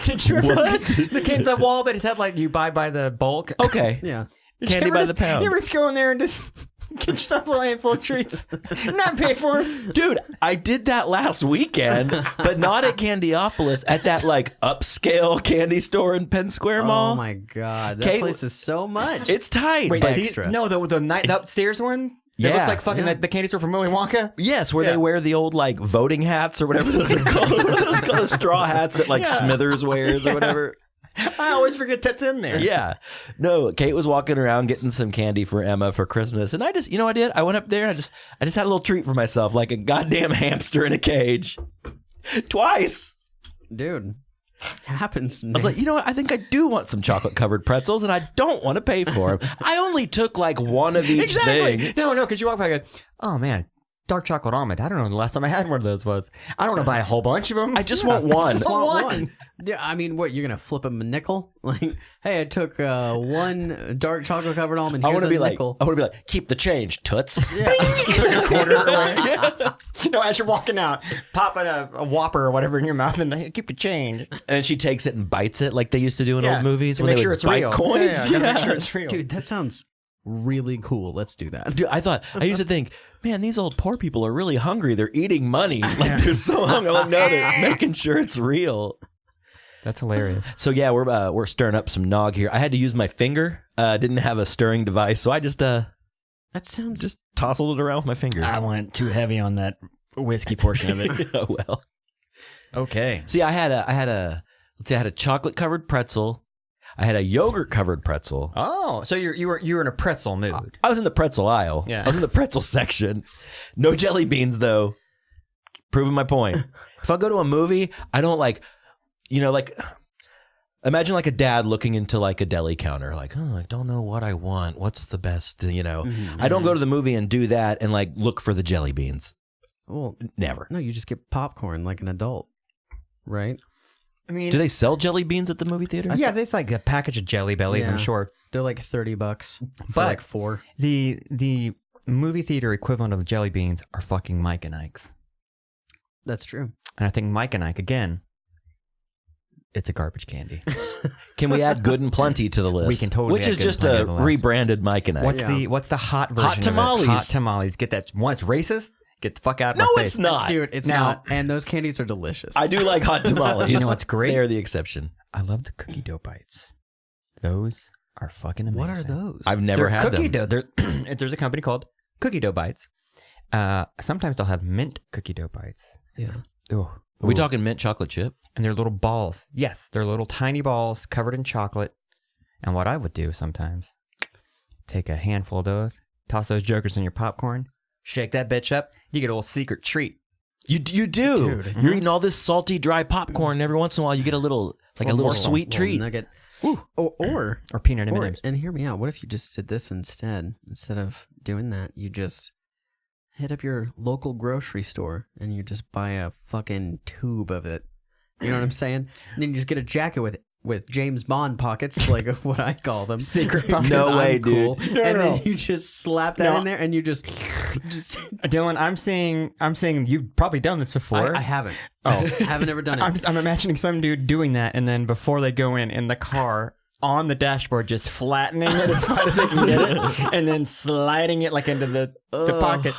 S3: Did you remember the wall that had like you buy by the bulk?
S1: Okay.
S2: Yeah.
S3: Did you
S1: Candy
S3: ever
S1: by
S3: just-
S1: the pound.
S3: You ever just go in there and just get yourself a handful of treats, not pay for them?
S1: Dude, I did that last weekend, but not at Candyopolis, at that like upscale candy store in Penn Square Mall.
S2: Oh my god, that
S1: Kate-
S2: place is so much.
S1: It's tight.
S3: Wait,
S1: but-
S3: see,
S2: extras.
S3: no, the upstairs one. It
S1: Yeah.
S3: looks like fucking
S2: Yeah.
S3: the candy store from Willy Wonka.
S1: Yes, where
S3: Yeah.
S1: they wear the old like voting hats or whatever those are called. Those called the straw hats that like
S3: Yeah.
S1: Smithers wears or whatever.
S3: I always forget that's in there.
S1: Yeah. No, Kate was walking around getting some candy for Emma for Christmas. And I just, you know what I did? I went up there and I just had a little treat for myself, like a goddamn hamster in a cage. Twice.
S2: Dude, happens.
S1: I was like, you know what? I think I do want some chocolate covered pretzels and I don't want to pay for them. I only took like one of each
S3: Exactly.
S1: thing.
S3: No, because you walk by and go, oh man, dark chocolate almond. I don't know the last time I had one of those was. I don't want to buy a whole bunch of them.
S1: I just want one.
S3: just want one.
S2: Yeah, I mean, what, you're gonna flip him a nickel? Like, hey, I took one dark chocolate covered almond.
S1: I
S2: Here's
S1: want to
S2: a
S1: be like,
S2: nickel.
S1: I want to be like, keep the change, toots.
S2: Yeah.
S3: You took a quarter away. No, as you're walking out, popping a Whopper or whatever in your mouth and hey, keep the change.
S1: And she takes it and bites it like they used to do in
S3: Yeah,
S1: old movies
S3: to
S1: when
S3: make
S1: they
S3: sure
S1: would
S3: it's
S1: bite
S3: real.
S1: coins.
S3: Yeah, gotta make sure it's real.
S2: Dude, that sounds really cool. Let's do that.
S1: Dude, I used to think, man, these old poor people are really hungry. They're eating money. Like they're so hungry. Like, no, they're making sure it's real.
S3: That's hilarious.
S1: So yeah, we're stirring up some nog here. I had to use my finger. Didn't have a stirring device, so I just
S2: That sounds
S1: just tousled it around with my finger.
S3: I went too heavy on that whiskey portion of it.
S1: Oh, well.
S3: Okay.
S1: See, I had a chocolate covered pretzel. I had a yogurt covered pretzel.
S3: Oh, so you were in a pretzel mood.
S1: I was in the pretzel aisle.
S3: Yeah.
S1: I was in the pretzel section. No jelly beans though. Proving my point. If I go to a movie, I don't like, imagine like a dad looking into like a deli counter, like, oh, I don't know what I want. What's the best,
S2: Mm-hmm.
S1: I don't go to the movie and do that and like look for the jelly beans.
S2: well.
S1: Never.
S2: No, you just get popcorn like an adult, right?
S3: I mean,
S1: Do they sell jelly beans at the movie theater?
S3: yeah, there's like a package of Jelly Bellies, I'm
S2: Yeah.
S3: sure.
S2: They're like $30 for
S3: But-
S2: like 4.
S3: The movie theater equivalent of the jelly beans are fucking Mike and Ike's.
S2: That's true.
S3: And I think Mike and Ike, again, it's a garbage candy.
S1: Can we add Good and Plenty to the list?
S3: We can totally
S1: Which
S3: add
S1: is
S3: Good and
S1: just
S3: Plenty
S1: a
S3: to the list.
S1: rebranded Mike and Ike.
S3: What's the hot version
S1: Hot tamales.
S3: of it? Hot tamales. Get that one. It's racist. Get the fuck out of
S1: No,
S3: my face.
S1: it's not.
S2: Dude, it's
S3: Now-
S2: not. And those candies are delicious.
S1: I do like hot tamales.
S3: You know what's great?
S1: They're the exception.
S3: I love the cookie dough bites. Those are fucking amazing.
S2: What are those?
S1: I've never
S3: They're
S1: had
S3: cookie
S1: them.
S3: dough. There's a company called Cookie Dough Bites. Sometimes they'll have mint cookie dough bites.
S2: Yeah.
S3: Ooh.
S1: Are we talking mint chocolate chip?
S3: And they're little balls. Yes, they're little tiny balls covered in chocolate. And what I would do sometimes, take a handful of those, toss those jokers in your popcorn, shake that bitch up, you get a little secret treat.
S1: You do.
S2: Dude.
S1: You're eating all this salty, dry popcorn, and every once in a while you get a little sweet treat.
S2: Nugget. Or
S3: Or peanut M&Ms.
S2: and hear me out. What if you just did this instead? Instead of doing that, you just hit up your local grocery store and you just buy a fucking tube of it. You know what I'm saying? And then you just get a jacket with James Bond pockets, like what I call them.
S3: Secret
S2: Because
S1: No
S2: I'm
S1: way,
S2: cool.
S1: dude.
S3: No,
S2: And
S3: no.
S2: then you just slap that
S3: No.
S2: in there and you just
S3: Dylan, I'm saying you've probably done this before.
S2: I haven't.
S3: Oh.
S2: I haven't ever done it.
S3: I'm imagining some dude doing that, and then before they go in the car, on the dashboard, just flattening it as far as they can get it, and then sliding it like into the pocket.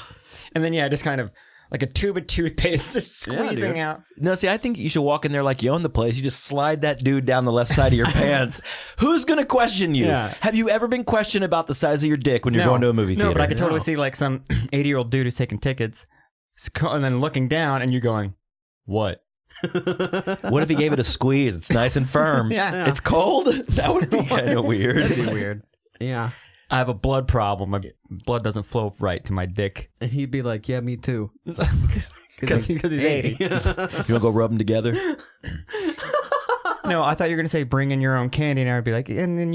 S3: And then, just kind of like a tube of toothpaste just squeezing
S2: dude.
S3: out.
S1: No, see, I think you should walk in there like you own the place. You just slide that dude down the left side of your pants. Who's going to question you?
S3: Yeah.
S1: Have you ever been questioned about the size of your dick when you're
S3: No.
S1: going to a movie theater?
S3: No, but I could totally
S2: No.
S3: see like some 80-year-old dude who's taking tickets and then looking down, and you're going, what?
S1: What if he gave it a squeeze? It's nice and firm.
S3: Yeah.
S1: It's cold? That would be kind of weird.
S2: That'd be weird. Yeah.
S3: I have a blood problem. My blood doesn't flow right to my dick.
S2: And he'd be like, yeah, me too.
S3: Because he's 80.
S1: You want to go rub them together?
S3: No, I thought you were going to say bring in your own candy, and I would be like, and then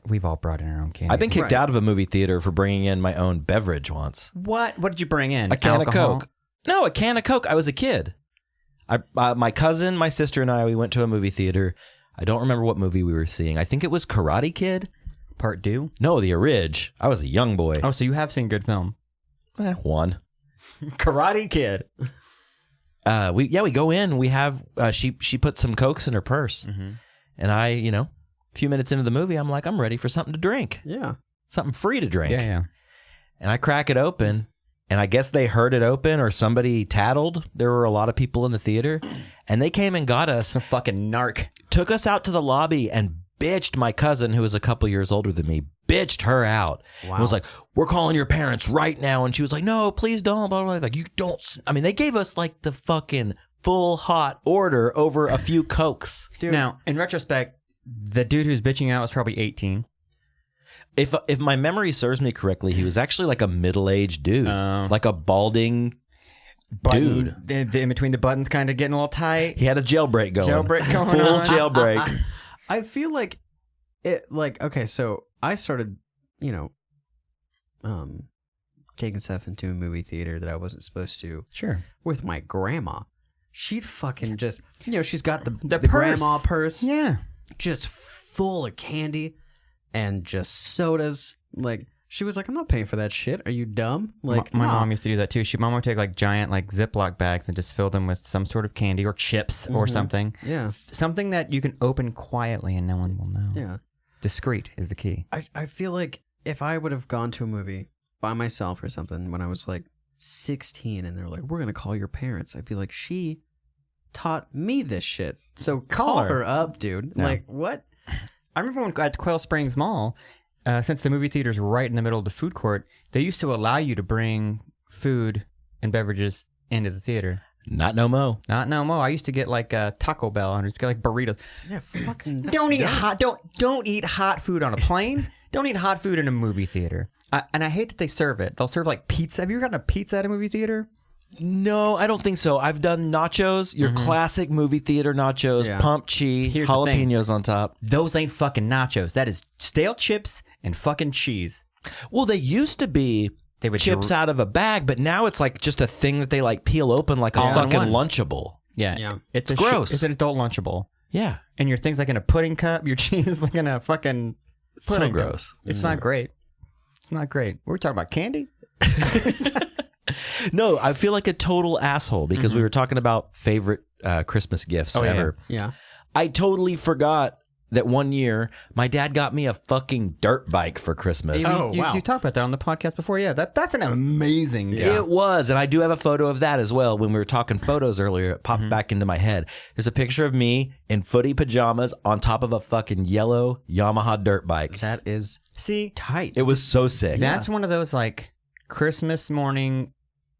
S3: we've all brought in our own candy.
S1: I've been kicked
S2: Right.
S1: out of a movie theater for bringing in my own beverage once.
S3: What? What did you bring in?
S1: A can
S3: Alcohol?
S1: of Coke. No, a can of Coke. I was a kid. My cousin, my sister, and I, we went to a movie theater. I don't remember what movie we were seeing. I think it was Karate Kid.
S3: Part 2?
S1: No, the Orig. I was a young boy.
S3: Oh, so you have seen good film.
S1: One.
S3: Karate Kid.
S1: We go in. We have she put some Cokes in her purse, and I, a few minutes into the movie, I'm like, I'm ready for something to drink.
S2: Yeah,
S1: something free to drink.
S3: Yeah.
S1: And I crack it open, and I guess they heard it open or somebody tattled. There were a lot of people in the theater, and they came and got us.
S3: Some fucking narc.
S1: Took us out to the lobby and bitched my cousin, who was a couple years older than me, bitched her out. Wow. And was like, we're calling your parents right now. And she was like, no, please don't. Blah, blah, blah. Like, you don't. I mean, they gave us like the fucking full hot order over a few Cokes.
S3: Dude. Now, in retrospect, the dude who's bitching out was probably 18.
S1: If my memory serves me correctly, he was actually like a middle-aged dude. Like a balding dude.
S3: In between the buttons kind of getting a little tight.
S1: He had a jailbreak going.
S3: Full
S1: jailbreak.
S2: I feel like it. Like, okay, so I started, taking stuff into a movie theater that I wasn't supposed to.
S3: Sure.
S2: With my grandma, she'd fucking just, she's got the
S3: purse.
S2: grandma purse.
S3: Yeah.
S2: Just full of candy and just sodas. Like, she was like, I'm not paying for that shit. Are you dumb? Like,
S3: my mom used to do that too. Mom would take like giant like Ziploc bags and just fill them with some sort of candy or chips or something.
S2: Yeah.
S3: Something that you can open quietly and no one will know.
S2: Yeah.
S3: Discreet is the key.
S2: I feel like if I would have gone to a movie by myself or something when I was like 16 and they're like, we're going to call your parents, I'd be like, she taught me this shit. So call her up, dude.
S3: No.
S2: Like, what?
S3: I remember when at Quail Springs Mall, since the movie theater's right in the middle of the food court, they used to allow you to bring food and beverages into the theater.
S1: Not no mo.
S3: Not no mo. I used to get like Taco Bell and just get like burritos.
S2: Yeah, fucking.
S3: Don't eat hot. Don't eat hot food on a plane. Don't eat hot food in a movie theater. And I hate that they serve it. They'll serve like pizza. Have you ever gotten a pizza at a movie theater?
S1: No, I don't think so. I've done nachos, your classic movie theater nachos, pump cheese, jalapenos on top.
S3: Those ain't fucking nachos. That is stale chips and fucking cheese.
S1: Well, they used to be chips out of a bag, but now it's like just a thing that they like peel open like a fucking Lunchable.
S3: Yeah. It's
S1: gross.
S3: It's an adult Lunchable.
S1: Yeah.
S3: And your thing's like in a pudding cup. Your cheese is like in a fucking pudding
S1: so gross.
S3: Cup. It's not great. It's not great. Were we talking about candy?
S1: No, I feel like a total asshole because we were talking about favorite Christmas gifts ever.
S2: Yeah.
S1: I totally forgot that one year my dad got me a fucking dirt bike for Christmas.
S3: You talked about that on the podcast before. Yeah, that's an amazing gift.
S1: It was, and I do have a photo of that as well. When we were talking photos earlier, it popped back into my head. There's a picture of me in footy pajamas on top of a fucking yellow Yamaha dirt bike.
S2: That is tight.
S1: It was so sick.
S3: That's one of those like Christmas morning.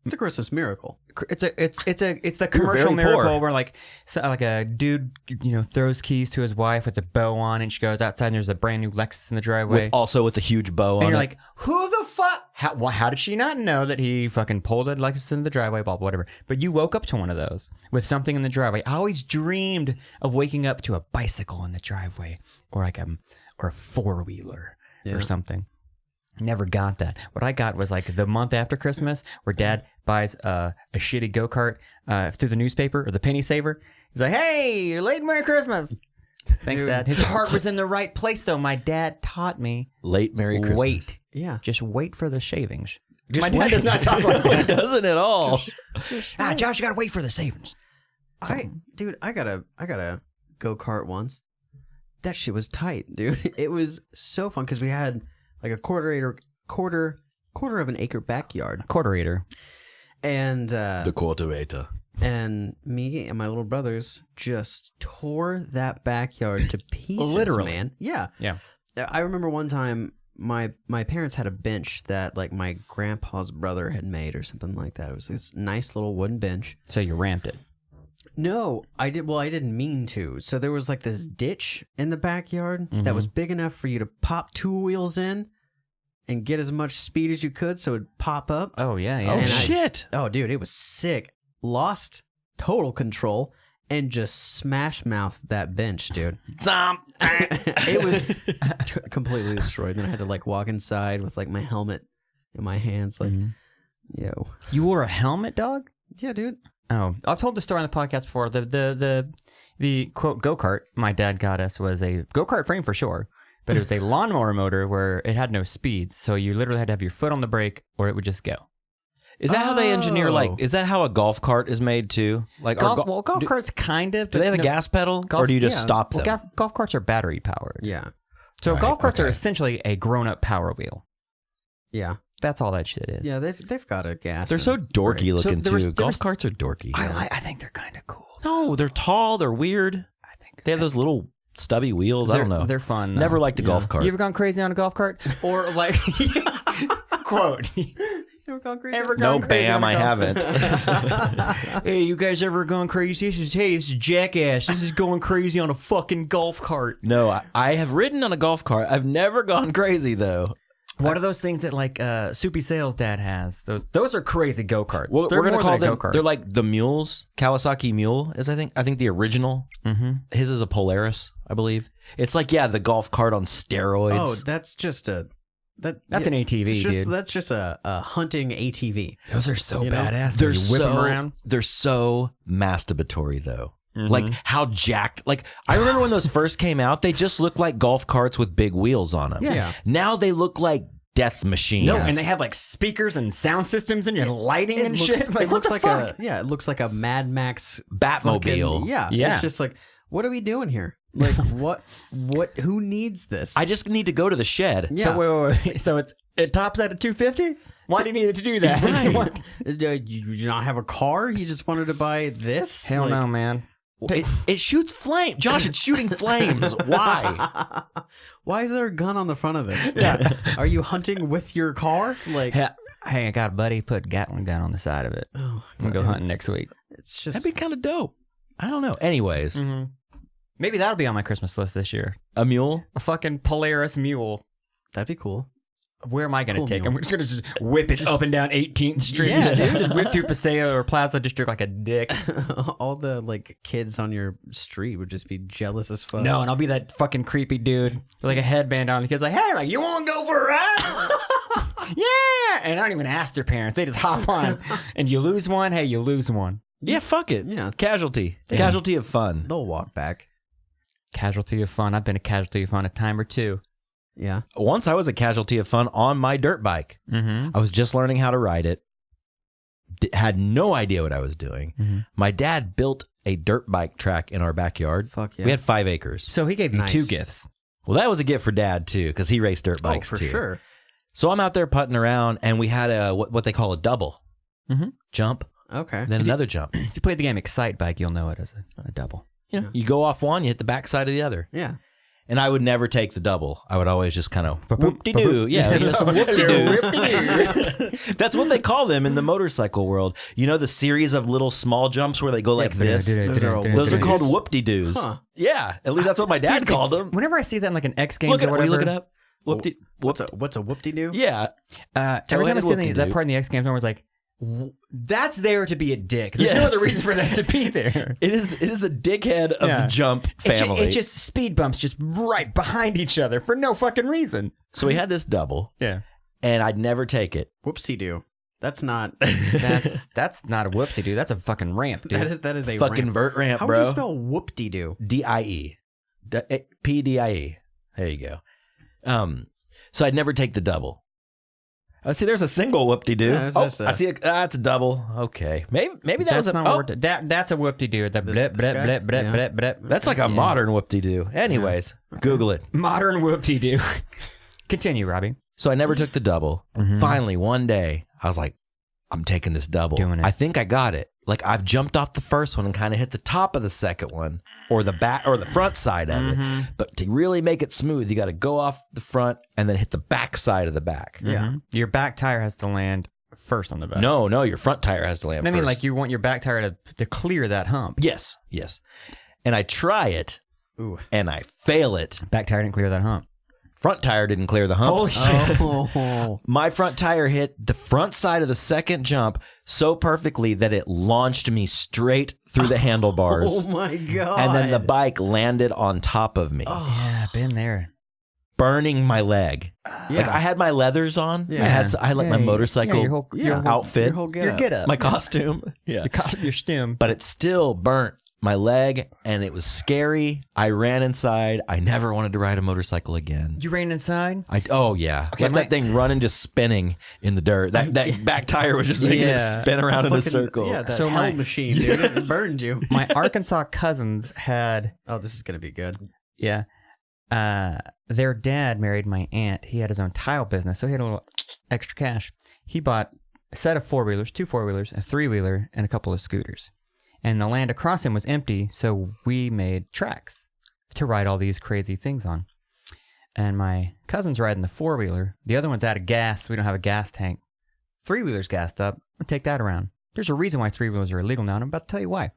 S2: It's a Christmas miracle.
S3: It's the commercial miracle where like a dude throws keys to his wife with a bow on, and she goes outside and there's a brand new Lexus in the driveway,
S1: with a huge bow on.
S3: And you're
S1: it.
S3: like, who the fuck? How did she not know that he fucking pulled a Lexus in the driveway? Blah blah whatever. But you woke up to one of those with something in the driveway. I always dreamed of waking up to a bicycle in the driveway, or like a 4-wheeler or something. Never got that. What I got was like the month after Christmas where Dad buys a shitty go-kart through the newspaper or the penny saver. He's like, hey, late Merry Christmas. Thanks, dude. Dad. His heart was in the right place, though. My dad taught me.
S1: Late Merry Christmas.
S3: Wait.
S2: Yeah.
S3: Just wait for the shavings.
S1: My dad does not talk like that. He doesn't at all.
S3: Josh, you got to wait for the savings.
S2: I got a go-kart once. That shit was tight, dude. It was so fun because we had like a quarter of an acre backyard.
S3: Quarter-acre.
S2: And
S1: the quarter-acre.
S2: And me and my little brothers just tore that backyard to pieces.
S3: Literally,
S2: man. Yeah.
S3: Yeah.
S2: I remember one time my parents had a bench that like my grandpa's brother had made or something like that. It was this nice little wooden bench.
S3: So you ramped it.
S2: No, I did. Well, I didn't mean to. So there was like this ditch in the backyard that was big enough for you to pop 2 wheels in and get as much speed as you could so it'd pop up.
S3: Oh, yeah.
S1: Oh, shit.
S2: Oh, dude, it was sick. Lost total control and just smash mouthed that bench, dude. It was completely destroyed. Then I had to like walk inside with like my helmet in my hands like, yo.
S3: You wore a helmet, dog?
S2: Yeah, dude.
S3: Oh, I've told the story on the podcast before. The quote go-kart my dad got us was a go-kart frame for sure, but it was a lawnmower motor where it had no speed, so you literally had to have your foot on the brake or it would just go.
S1: Is that how they engineer? Like, is that how a golf cart is made too? Like,
S3: golf carts kind of.
S1: Do they have a gas pedal, or do you just stop them?
S3: Well, golf carts are battery powered.
S2: Yeah.
S3: So golf carts are essentially a grown-up Power Wheel.
S2: Yeah.
S3: That's all that shit is.
S2: Yeah, they've got a gas.
S1: They're so dorky looking too. Golf carts are dorky.
S3: I think they're kind of cool.
S1: No, they're tall. They're weird. I think they have those little stubby wheels. I don't know.
S3: They're fun.
S1: Never liked a golf cart.
S3: You ever gone crazy on a golf cart? Or like, quote.
S2: Ever gone crazy?
S1: No, Bam, I haven't.
S3: Hey, you guys ever gone crazy? This is Jackass. This is going crazy on a fucking golf cart.
S1: No, I have ridden on a golf cart. I've never gone crazy though.
S3: What are those things that like Soupy Sales dad has? Those are crazy go-karts.
S1: Well, we're gonna call them.
S3: Go-kart.
S1: They're like the mules. Kawasaki Mule is I think the original. Mm-hmm. His is a Polaris, I believe. It's like the golf cart on steroids.
S2: Oh, that's just a
S3: that's an ATV, dude.
S2: That's just a hunting ATV.
S3: Those are so badass.
S1: They're
S3: you whip them around.
S1: They're so masturbatory though. Mm-hmm. Like how jacked. Like I remember when those first came out, they just looked like golf carts with big wheels on them.
S2: Yeah.
S1: Now they look like death machines.
S3: No, and they have like speakers and sound systems and lighting and shit. Like,
S2: it looks like it looks like a Mad Max
S1: Batmobile.
S2: Fucking, yeah. It's just like, what are we doing here? Like who needs this?
S1: I just need to go to the shed.
S2: Yeah.
S3: So wait. So it tops out at 250? Why do you need it to do that?
S2: Right. You do not have a car? You just wanted to buy this?
S3: Hell no, man.
S1: It shoots flame. Josh, it's shooting flames. Why?
S2: Why is there a gun on the front of this? Yeah. Are you hunting with your car? Like,
S3: hey, I got a buddy put a Gatling gun on the side of it. I'm gonna go hunting next week.
S2: It's just
S1: that'd be kind of dope. I don't know. Anyways,
S3: maybe that'll be on my Christmas list this year.
S1: A mule,
S3: a fucking Polaris mule.
S2: That'd be cool.
S3: Where am I going to take him? I'm just going to whip it up and down 18th Street.
S2: Yeah, dude.
S3: Just whip through Paseo or Plaza District like a dick.
S2: All the like kids on your street would just be jealous as fuck.
S3: No, and I'll be that fucking creepy dude with like a headband on. The kid's like, hey, like, you want to go for a ride? Yeah. And I don't even ask their parents. They just hop on. And you lose one, hey, you lose one.
S1: Yeah, fuck it.
S2: Yeah.
S1: Casualty. Damn. Casualty of fun.
S2: They'll walk back.
S3: Casualty of fun. I've been a casualty of fun a time or two.
S2: Yeah.
S1: Once I was a casualty of fun on my dirt bike.
S3: Mm-hmm.
S1: I was just learning how to ride it. Had no idea what I was doing. Mm-hmm. My dad built a dirt bike track in our backyard.
S2: Fuck yeah.
S1: We had 5 acres.
S3: So he gave you 2 gifts.
S1: Well, that was a gift for Dad too, because he raced dirt bikes
S2: for
S1: too.
S2: Sure.
S1: So I'm out there putting around, and we had a what they call a double jump.
S2: Okay.
S1: Then another jump.
S3: If you played the game Excite Bike, you'll know it as a double.
S1: You go off one, you hit the back side of the other.
S2: Yeah.
S1: And I would never take the double. I would always just kind of whoop-de-doo. Yeah, some whoop-de-doos. That's what they call them in the motorcycle world. You know the series of little small jumps where they go like this? Those are called whoop-de-doos. Huh. Yeah, at least that's what my dad called them.
S3: Whenever I see that in like an X Games or whatever.
S1: Look it up.
S2: What's a whoop-de-doo?
S1: Yeah.
S3: Every time I see that part in the X Games, I was like, that's there to be a dick. There's no other reason for that to be there.
S1: It is a dickhead of the jump family.
S3: It's just speed bumps just right behind each other for no fucking reason.
S1: So we had this double.
S3: Yeah.
S1: And I'd never take it.
S2: Whoopsie-doo. That's not...
S3: that's not a whoopsie-doo. That's a fucking ramp, dude.
S2: That is a
S1: fucking
S2: ramp.
S1: vert ramp,
S2: How
S1: bro.
S2: would you spell whoop-de-doo?
S1: D-I-E. P-D-I-E. There you go. So I'd never take the double. See, there's a single whoop-de-doo.
S2: Yeah,
S1: I see that's a double. Okay. Maybe that was
S3: that's a whoop-de-doo. The blip, blip, blip, blip, blip, blip.
S1: That's like a modern whoop-de-doo. Anyways, Google it.
S3: Modern whoop-de-doo. Continue, Robbie.
S1: So I never took the double. Finally, one day, I was like, I'm taking this double.
S3: Doing it.
S1: I think I got it. Like I've jumped off the first one and kind of hit the top of the second one or the back or the front side of it. But to really make it smooth, you got to go off the front and then hit the back side of the back.
S3: Yeah. Your back tire has to land first on the back.
S1: No, your front tire has to land first.
S3: I mean, like you want your back tire to clear that hump.
S1: Yes. And I try it and I fail it.
S3: Back tire didn't clear that hump.
S1: Front tire didn't clear the hump.
S3: Holy shit.
S2: Oh.
S1: My front tire hit the front side of the second jump so perfectly that it launched me straight through the handlebars.
S2: Oh my God.
S1: And then the bike landed on top of me.
S3: Oh, yeah, been there.
S1: burning my leg. Like I had my leathers on.
S2: Yeah.
S1: I had like my motorcycle
S2: Your
S1: outfit,
S2: whole
S3: Your get up.
S1: my costume. Yeah.
S3: Your stem.
S1: But it still burnt my leg, and it was scary. I ran inside. I never wanted to ride a motorcycle again.
S3: You ran inside?
S1: Oh yeah.
S3: Okay,
S1: Left that thing running, just spinning in the dirt. That back tire was just making it spin around in a circle.
S2: Yeah, that
S3: So
S2: hell
S3: my-
S2: machine, dude. It burned you.
S3: My Arkansas cousins had,
S2: Oh, this is going to be good.
S3: their dad married my aunt. He had his own tile business, so he had a little extra cash. He bought a set of 4-wheelers, 2 4-wheelers, a 3-wheeler, and a couple of scooters. And the land across him was empty, so we made tracks to ride all these crazy things on. And my cousin's riding the 4-wheeler. The other one's out of gas. We don't have a gas tank. 3-wheeler's gassed up. I'll take that around. There's a reason why 3-wheelers are illegal now, and I'm about to tell you why.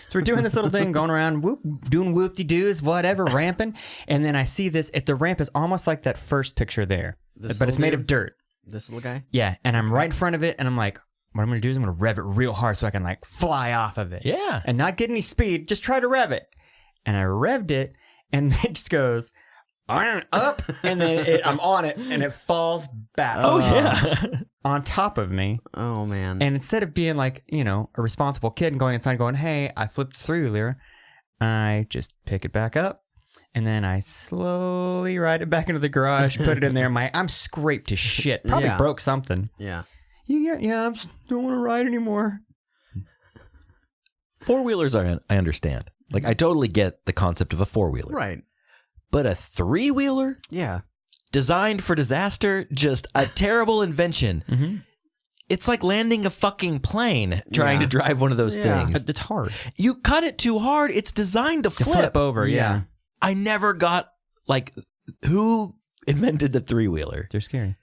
S3: So we're doing this little thing, going around, doing whoop-de-doos, whatever, ramping. And then I see this. The ramp is almost like that first picture there,
S2: This
S3: but it's
S2: little
S3: made
S2: dude?
S3: of dirt.
S2: This little guy?
S3: Yeah, and I'm right in front of it, and I'm like, what I'm going to do is I'm going to rev it real hard so I can like fly off of it.
S1: Yeah.
S3: And not get any speed, just try to rev it. And I revved it, and it just goes up, and then I'm on it, and it falls back.
S1: Oh yeah.
S3: On top of me.
S2: Oh, man.
S3: And instead of being like, a responsible kid and going inside going, hey, I flipped the 3-wheeler, I just pick it back up. And then I slowly ride it back into the garage, put it in there. I'm scraped to shit. Probably
S2: Yeah.
S3: broke something.
S2: Yeah.
S3: I just don't want to ride anymore.
S1: 4-wheelers I understand. Like I totally get the concept of a 4-wheeler.
S2: Right.
S1: But a 3-wheeler
S2: Yeah.
S1: designed for disaster, just a terrible invention.
S3: Mm-hmm.
S1: It's like landing a fucking plane trying to drive one of those
S2: Yeah.
S1: things.
S3: It's hard
S1: You cut it too hard, it's designed to
S3: to
S1: flip.
S3: flip over. Yeah.
S1: I never got like who invented the 3-wheeler?
S3: They're scary.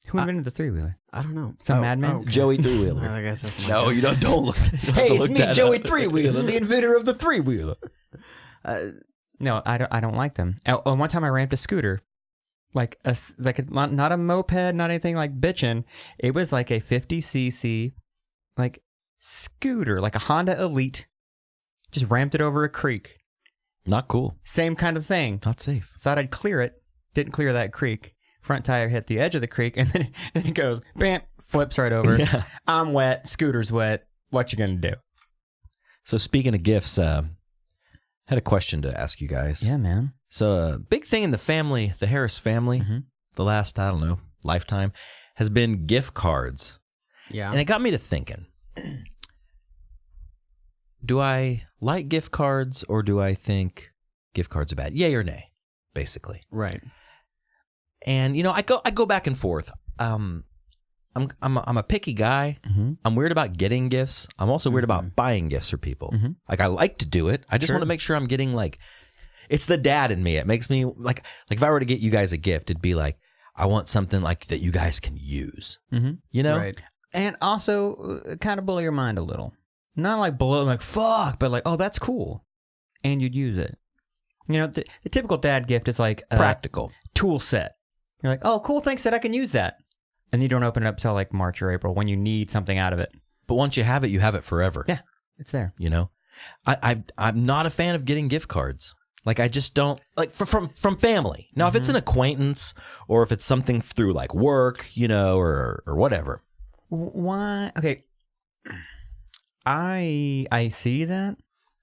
S3: Who invented the 3-wheeler?
S2: I don't know.
S3: Some madman?
S2: okay.
S1: Joey 3-wheeler.
S2: I guess that's
S1: No, you don't look. You don't have
S3: Hey,
S1: to
S3: it's
S1: look
S3: me,
S1: that
S3: Joey
S1: up.
S3: 3-wheeler, the inventor of the 3-wheeler. No, I don't like them. One time I ramped a scooter, not a moped, not anything like bitchin'. It was like a 50cc like scooter, like a Honda Elite. Just ramped it over a creek.
S1: Not cool.
S3: Same kind of thing.
S1: Not safe.
S3: Thought I'd clear it. Didn't clear that creek. Front tire hit the edge of the creek, and then it goes, bam, flips right over.
S1: Yeah.
S3: I'm wet. Scooter's wet. What you gonna do?
S1: So speaking of gifts, had a question to ask you guys.
S3: Yeah, man.
S1: So a big thing in the family, the Harris family, the last, I don't know, lifetime, has been gift cards.
S2: Yeah.
S1: And it got me to thinking, do I like gift cards or do I think gift cards are bad? Yay or nay, basically.
S2: Right.
S1: And, I go back and forth. I'm a picky guy.
S3: Mm-hmm.
S1: I'm weird about getting gifts. I'm also weird about buying gifts for people.
S3: Mm-hmm.
S1: Like I like to do it. I just want to make sure I'm getting like, it's the dad in me. It makes me like if I were to get you guys a gift, it'd be like, I want something like that you guys can use.
S3: Mm-hmm.
S2: Right.
S3: And also kind of blow your mind a little. Not like blow, like fuck, but like, oh, that's cool. And you'd use it. The typical dad gift is like a
S1: Practical.
S3: tool set. You're like, oh, cool, thanks, Dad, I can use that. And you don't open it up till like March or April when you need something out of it.
S1: But once you have it forever.
S3: Yeah, it's there.
S1: I'm not a fan of getting gift cards. Like I just don't like from family. Now, if it's an acquaintance or if it's something through like work, or whatever.
S3: Why? Okay. I see that.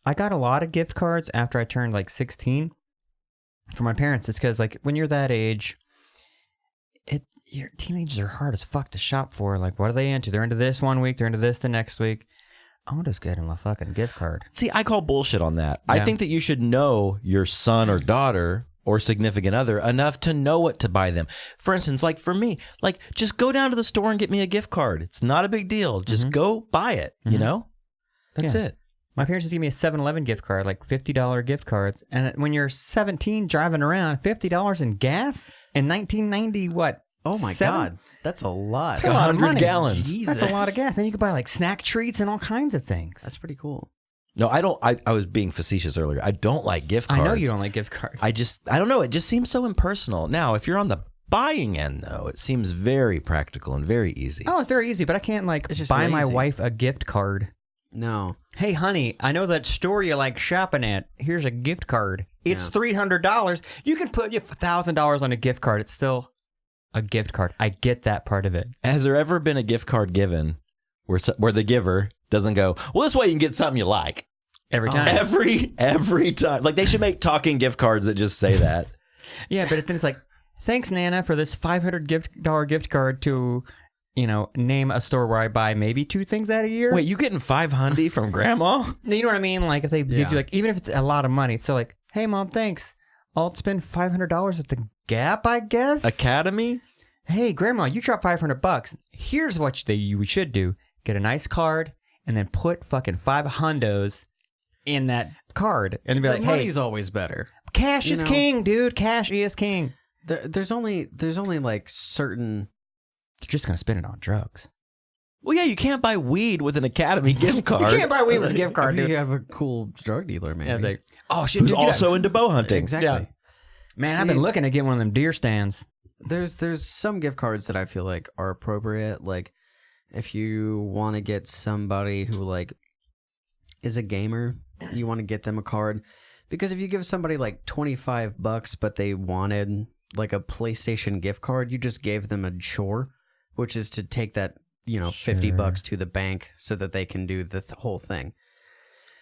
S3: I got a lot of gift cards after I turned like 16 from my parents. It's because like when you're that age, your teenagers are hard as fuck to shop for. Like, what are they into? They're into this one week. They're into this the next week. I'll just get them a fucking gift card.
S1: See, I call bullshit on that.
S3: Yeah.
S1: I think that you should know your son or daughter or significant other enough to know what to buy them. For instance, like for me, like just go down to the store and get me a gift card. It's not a big deal. Just go buy it, That's it.
S3: My parents just gave me a 7-Eleven gift card, like $50 gift cards. And when you're 17 driving around, $50 in gas in 1990, what?
S2: Oh my God. That's a lot.
S3: That's a lot of
S1: 100
S3: money.
S1: gallons.
S2: Jesus.
S3: That's a lot of gas. Then you could buy like snack treats and all kinds of things.
S2: That's pretty cool.
S1: No, I don't. I was being facetious earlier. I don't like gift cards.
S3: I know you don't like gift cards.
S1: I don't know. It just seems so impersonal. Now, if you're on the buying end, though, it seems very practical and very easy.
S3: Oh, it's very easy, but I can't like
S2: It's just
S3: buy my
S2: lazy.
S3: wife a gift card
S2: No.
S3: Hey, honey, I know that store you like shopping at. Here's a gift card. It's $300. You can put $1,000 on a gift card. It's still a gift card. I get that part of it.
S1: Has there ever been a gift card given where the giver doesn't go, well, this way you can get something you like?
S3: Every time.
S1: Every time. Like, they should make talking gift cards that just say that.
S3: Yeah, but then it's like, thanks, Nana, for this $500 gift card to, name a store where I buy maybe 2 things out a year.
S1: Wait, you getting $500 from grandma?
S3: You know what I mean? Like, if they give you, even if it's a lot of money, it's still like, hey, Mom, thanks. I'll spend $500 at the Gap, I guess?
S1: Academy?
S3: Hey, Grandma, you dropped $500. Here's what we should do. Get a nice card and then put fucking 5 hundos in that card. And be like, hey.
S2: Money's always better.
S3: Cash is king, dude. Cash is king.
S2: There's only like certain...
S3: They're just going to spend it on drugs.
S1: Well, yeah, you can't buy weed with an Academy gift card.
S3: You can't buy weed with a gift card, dude.
S2: You have a cool drug dealer, man.
S3: Yeah, it's like, oh, shit,
S1: Who's
S3: dude,
S1: also into bow hunting.
S2: Exactly.
S3: Yeah. Man, I've been looking to get one of them deer stands.
S2: There's some gift cards that I feel like are appropriate. Like, if you want to get somebody who, like, is a gamer, you want to get them a card. Because if you give somebody, like, $25, but they wanted, like, a PlayStation gift card, you just gave them a chore, which is to take that, $50 to the bank so that they can do the whole thing.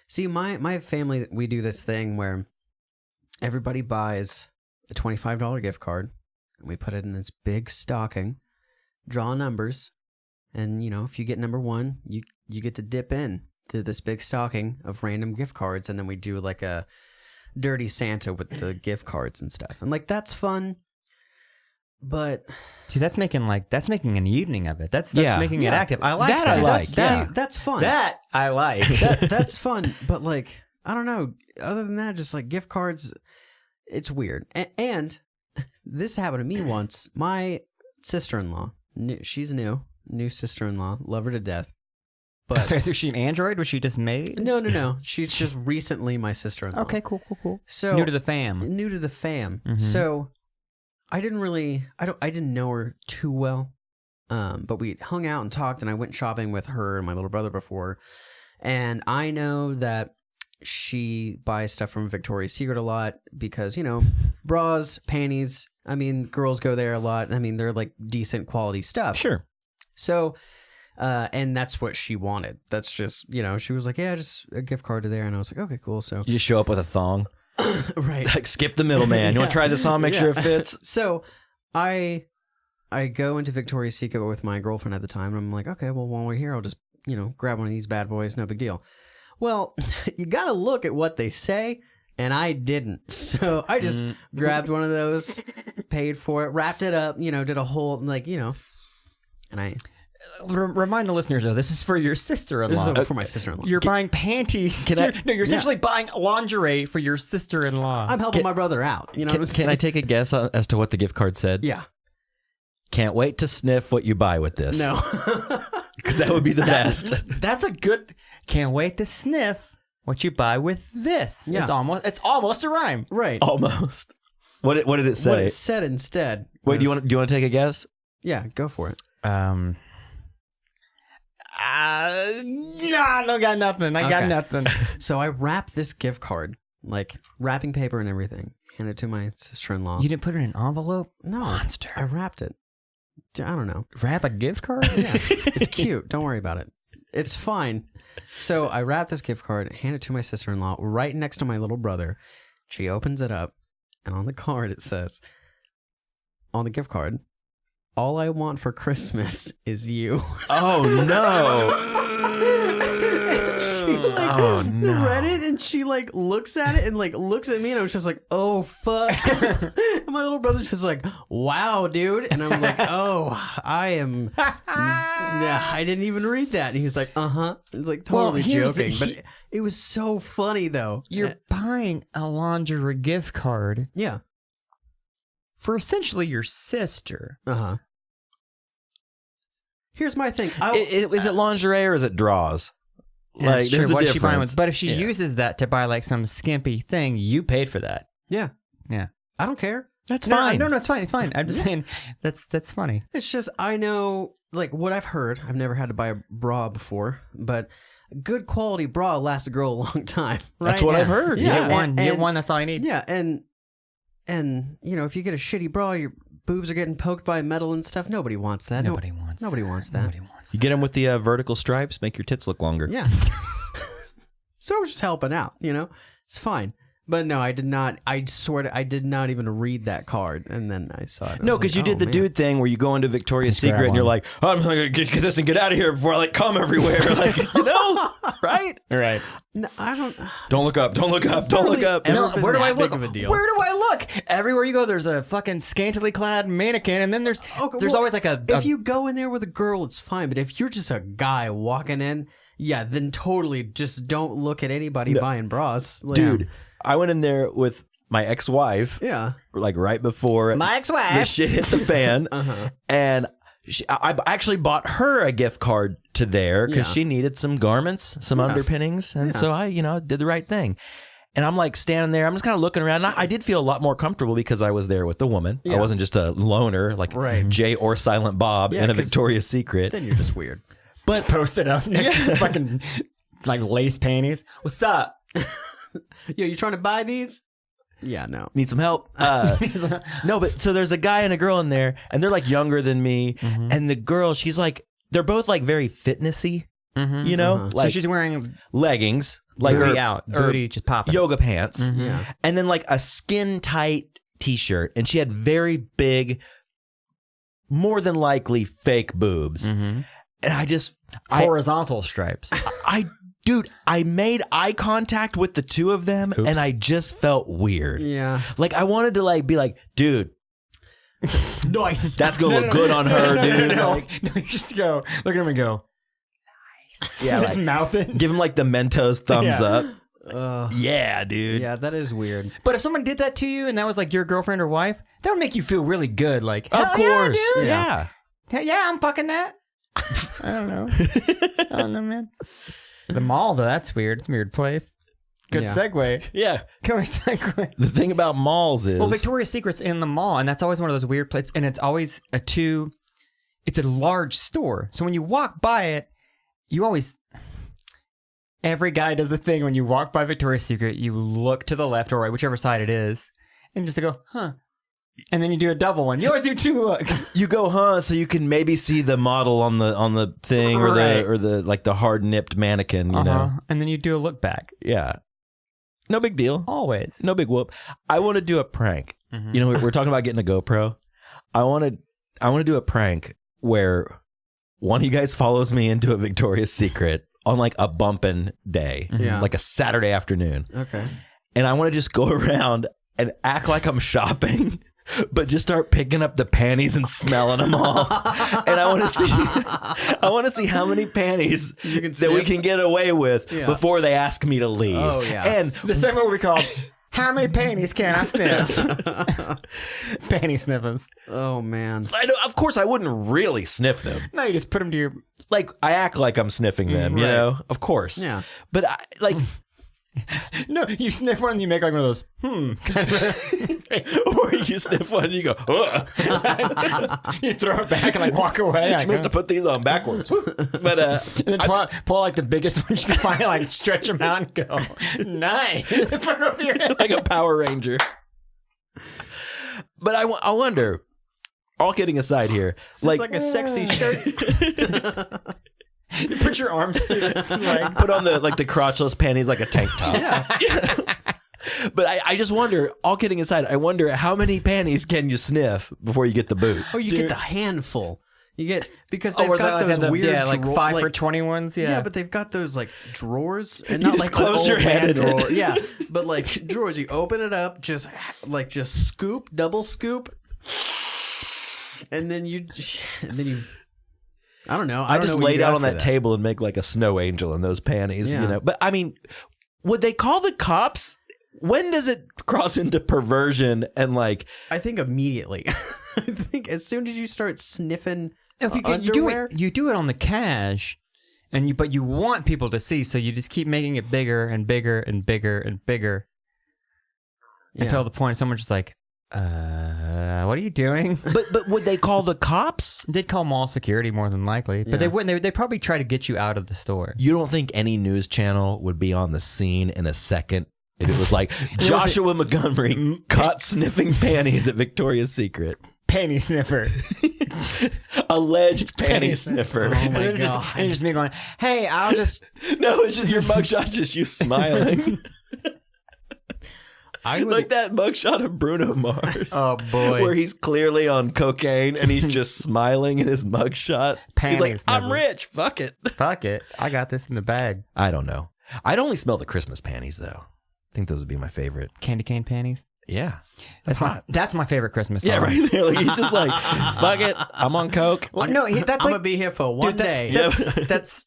S2: See, my family, we do this thing where everybody buys a $25 gift card, and we put it in this big stocking, draw numbers, and, if you get number 1, you get to dip in to this big stocking of random gift cards, and then we do, like, a Dirty Santa with the gift cards and stuff. And, like, that's fun. But
S3: see, that's making an evening of it. That's making it active. I like
S1: that.
S3: I like.
S2: That's fun.
S3: That I like.
S2: That's fun. But like, I don't know. Other than that, just like gift cards, it's weird. And this happened to me once. My sister-in-law, she's new sister-in-law, love her to death. But
S3: is she an android? Was she just made?
S2: No. She's just recently my sister-in-law.
S3: Okay, cool.
S2: So
S3: new to the fam.
S2: Mm-hmm. So I didn't know her too well, but we hung out and talked, and I went shopping with her and my little brother before, and I know that she buys stuff from Victoria's Secret a lot because, bras, panties, I mean, girls go there a lot. I mean, they're like decent quality stuff.
S1: Sure.
S2: So, and that's what she wanted. That's just, she was like, yeah, just a gift card to there, and I was like, okay, cool. So
S1: You just show up with a thong.
S2: Right.
S1: Like, skip the middleman. You want to try this on, make sure it fits?
S2: So I go into Victoria's Secret with my girlfriend at the time, and I'm like, okay, well, while we're here, I'll just, grab one of these bad boys. No big deal. Well, you got to look at what they say, and I didn't. So I just grabbed one of those, paid for it, wrapped it up, did a whole, and I...
S3: Remind the listeners, though, this is for your sister-in-law.
S2: This is for my sister-in-law.
S3: You're buying panties. You're essentially buying lingerie for your sister-in-law.
S2: I'm helping my brother out.
S1: Can I take a guess as to what the gift card said?
S2: Yeah.
S1: Can't wait to sniff what you buy with this.
S2: No.
S1: Because that would be the best.
S3: That's a good... Can't wait to sniff what you buy with this.
S2: Yeah.
S3: It's almost a rhyme.
S2: Right.
S1: Almost. What did it say?
S2: What it said instead.
S1: Wait, do you want to take a guess?
S2: Yeah, go for it.
S3: No, got nothing. I got nothing.
S2: So I wrapped this gift card, like wrapping paper and everything, handed it to my sister-in-law.
S3: You didn't put it in an envelope?
S2: No.
S3: Monster.
S2: I wrapped it. I don't know.
S3: Wrap a gift card?
S2: Yeah. It's cute. Don't worry about it. It's fine. So I wrapped this gift card, handed it to my sister-in-law right next to my little brother. She opens it up, and on the card it says, on the gift card, all I want for Christmas is you.
S1: Oh, no.
S2: She read it, and she looks at it and looks at me, and I was just like, oh, fuck. And my little brother's just like, wow, dude. And I'm like, oh, I am. I didn't even read that. And he was like, uh-huh. It's like totally joking. But it was so funny, though.
S3: You're buying a lingerie gift card.
S2: Yeah.
S3: For essentially your sister.
S2: Uh-huh. Here's my thing.
S1: Is it lingerie or is it draws?
S3: Like,
S1: there's a difference.
S3: She buying with, but if she uses that to buy some skimpy thing, you paid for that.
S2: Yeah.
S3: Yeah.
S2: I don't care.
S1: That's fine.
S3: No, it's fine. It's fine. I'm just saying that's funny.
S2: It's just, I know, what I've heard. I've never had to buy a bra before, but good quality bra lasts a girl a long time. Right?
S1: That's what I've heard.
S3: You
S1: Yeah.
S3: get one. That's all you need.
S2: Yeah, and if you get a shitty bra, your boobs are getting poked by metal and stuff. Nobody wants that.
S3: Nobody wants that.
S2: Nobody wants
S1: You get them with the vertical stripes, make your tits look longer.
S2: Yeah. So I was just helping out, It's fine. But no, I did not. I did not even read that card, and then I saw it.
S1: No, because you did the dude thing where you go into Victoria's
S3: Just grab
S1: Secret and you're
S3: one.
S1: like, oh, I'm gonna get this and get out of here before I like come everywhere, right?
S3: Right.
S2: No, I don't.
S1: Don't look up. Don't look up. Don't look up.
S2: ever
S3: No,
S2: been
S3: where do I
S2: that
S3: look?
S2: big of a deal.
S3: Where do I look? Everywhere you go, there's a fucking scantily clad mannequin, and then there's always like a.
S2: If you go in there with a girl, it's fine. But if you're just a guy walking in, yeah, then totally just don't look at anybody buying bras,
S1: Dude, I went in there with my ex-wife,
S2: Yeah.
S1: like right before
S3: my
S1: the
S3: ex-wife.
S1: shit hit the fan, and I actually bought her a gift card to there because
S2: Yeah.
S1: she needed some garments, some underpinnings, and so I, did the right thing. And I'm like standing there, I'm just kind of looking around. And I did feel a lot more comfortable because I was there with the woman. I wasn't just a loner like Jay or Silent Bob in a
S2: 'cause
S1: Victoria's Secret.
S2: Then you're just weird.
S3: Just post it up next to fucking like lace panties. What's up?
S2: Yo, you trying to buy these? Yeah, no.
S1: Need some help? No, but so there's a guy and a girl in there, and they're like younger than me. And the girl, she's like, they're both like very fitnessy,
S3: So
S1: like
S3: she's wearing
S1: leggings, like
S3: booty
S1: or-
S3: out,
S1: or
S3: booty just popping.
S1: yoga pants,
S2: Yeah.
S1: and then like a skin tight t-shirt, and she had very big, more than likely fake boobs. And I just
S3: Horizontal stripes.
S1: dude, I made eye contact with the two of them,
S3: Oops.
S1: and I just felt weird.
S2: Yeah.
S1: Like I wanted to like be like, dude,
S2: Nice.
S1: that's gonna look good on her, dude. Like,
S3: No, just go look at him and go.
S1: yeah,
S3: Just
S1: like,
S3: mouth it.
S1: give him like the Mentos thumbs
S3: Yeah.
S1: up. Yeah, dude.
S2: Yeah, that is weird.
S3: But if someone did that to you and that was like your girlfriend or wife, that would make you feel really good. Like,
S1: Of
S3: hell
S1: course.
S3: yeah, dude.
S1: Yeah.
S3: Yeah, I'm fucking that. I don't know. I don't know, man. The mall, though, that's weird. It's a weird place. Good
S2: Yeah.
S3: segue.
S1: Yeah.
S3: Killer segue.
S1: The thing about malls is
S3: Well, Victoria's Secret's in the mall, and that's always one of those weird places. And it's always it's a large store. So when you walk by it, you always, every guy does the thing when you walk by Victoria's Secret, you look to the left or right, whichever side it is, and just to go, huh. And then you do a double one. You always do two looks.
S1: you go, huh? So you can maybe see the model on the thing or
S3: Right.
S1: the like the hard nipped mannequin, you know?
S3: And then you do a look back.
S1: Yeah. No big deal.
S3: Always.
S1: No big whoop. I want to do a prank. You know, we're talking about getting a GoPro. I want to do a prank where one of you guys follows me into a Victoria's Secret on like a bumping day,
S2: Yeah.
S1: like a Saturday afternoon.
S2: Okay.
S1: And I want to just go around and act like I'm shopping, but just start picking up the panties and smelling them all. And I want to see how many panties
S2: You can
S1: that we
S2: sniff?
S1: can get away with
S2: Yeah.
S1: before they ask me to leave.
S2: Oh, yeah.
S1: And
S3: The segment will be called, How Many Panties Can I Sniff? Panty sniffers.
S2: Oh, man.
S1: I know, of course, I wouldn't really sniff them.
S3: No, you just put them to your...
S1: Like, I act like I'm sniffing them, you
S2: Right.
S1: know? Of course.
S2: Yeah.
S1: But, like,
S3: No, you sniff one and you make like one of those, kind of...
S1: or you sniff one and you go, ugh.
S3: You throw it back and like walk away.
S1: She
S3: Like,
S1: must have put these on backwards. But,
S3: and then pull like the biggest ones you can find, like stretch them out and go, nice. Put it over your head.
S1: like a Power Ranger. But I wonder, all kidding aside here,
S2: It's like a sexy shirt.
S3: You put your arms through it. Like,
S1: put on the crotchless panties like a tank top.
S2: Yeah.
S1: But I just wonder, all kidding aside, I wonder how many panties can you sniff before you get the boot?
S2: Oh, you
S3: Dude.
S2: get the handful. You get, because they've
S3: or
S2: got those weird
S3: like
S2: drawer-
S3: 5 for 20 ones. Yeah.
S2: Yeah, but they've got those like drawers and
S1: You
S2: not
S1: just
S2: like an
S1: close your
S2: old
S1: head
S2: man
S1: in it.
S2: drawer. Yeah, but like drawers. You open it up, just scoop, double scoop, and then you. I don't know.
S1: I
S2: don't
S1: just
S2: know what
S1: lay
S2: you
S1: down
S2: got
S1: on
S2: for
S1: that table and make like a snow angel in those panties,
S2: Yeah.
S1: you know? But I mean, would they call the cops? When does it cross into perversion and like...
S2: I think immediately. I think as soon as you start sniffing
S3: if you
S2: underwear,
S3: do it on the cash, but you want people to see, so you just keep making it bigger and bigger and bigger and bigger
S2: yeah.
S3: until the point someone's just like, What are you doing?
S1: But would they call the cops?
S3: They'd call mall security more than likely, but they wouldn't. They'd probably try to get you out of the store.
S1: You don't think any news channel would be on the scene in a second if it was like Joshua Montgomery caught sniffing panties at Victoria's Secret?
S3: Panty sniffer.
S1: Alleged panty sniffer.
S2: Oh my
S3: And
S2: god!
S3: it's just me going, hey, I'll just...
S1: No, it's just your mugshot, just you smiling. Like that mugshot of Bruno Mars.
S3: Oh, boy.
S1: Where he's clearly on cocaine and he's just smiling in his mugshot. He's like,
S3: Panties
S1: I'm
S3: never-
S1: rich. Fuck it.
S3: Fuck it. I got this in the bag.
S1: I don't know. I'd only smell the Christmas panties, though. I think those would be my favorite.
S3: Candy cane panties.
S1: Yeah.
S3: That's my favorite Christmas song.
S1: Yeah, right there. Like, he's just like, fuck it. I'm on coke.
S3: Well, no, that's
S2: I'm
S3: like...
S2: gonna be here for one day.
S3: That's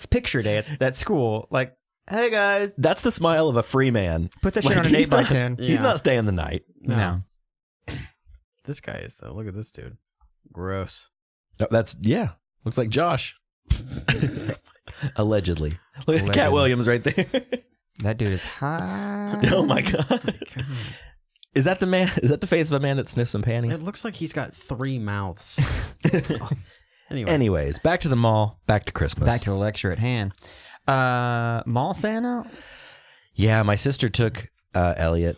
S3: picture day at school. Like, hey, guys.
S1: That's the smile of a free man.
S3: Put that shit on an
S1: he's
S3: 8x10.
S1: He's not staying the night.
S3: No.
S2: This guy is though. Look at this dude. Gross.
S1: No, looks like Josh. Allegedly. Look at Cat
S3: Allegedly.
S1: Williams right there.
S3: That dude is high.
S1: Oh my God. Is that the man? Is that the face of a man that sniffs some panties?
S2: It looks like he's got 3 mouths. Anyway.
S1: Anyways, back to the mall, back to Christmas.
S3: Back to the lecture at hand. Mall Santa?
S1: Yeah, my sister took Elliot,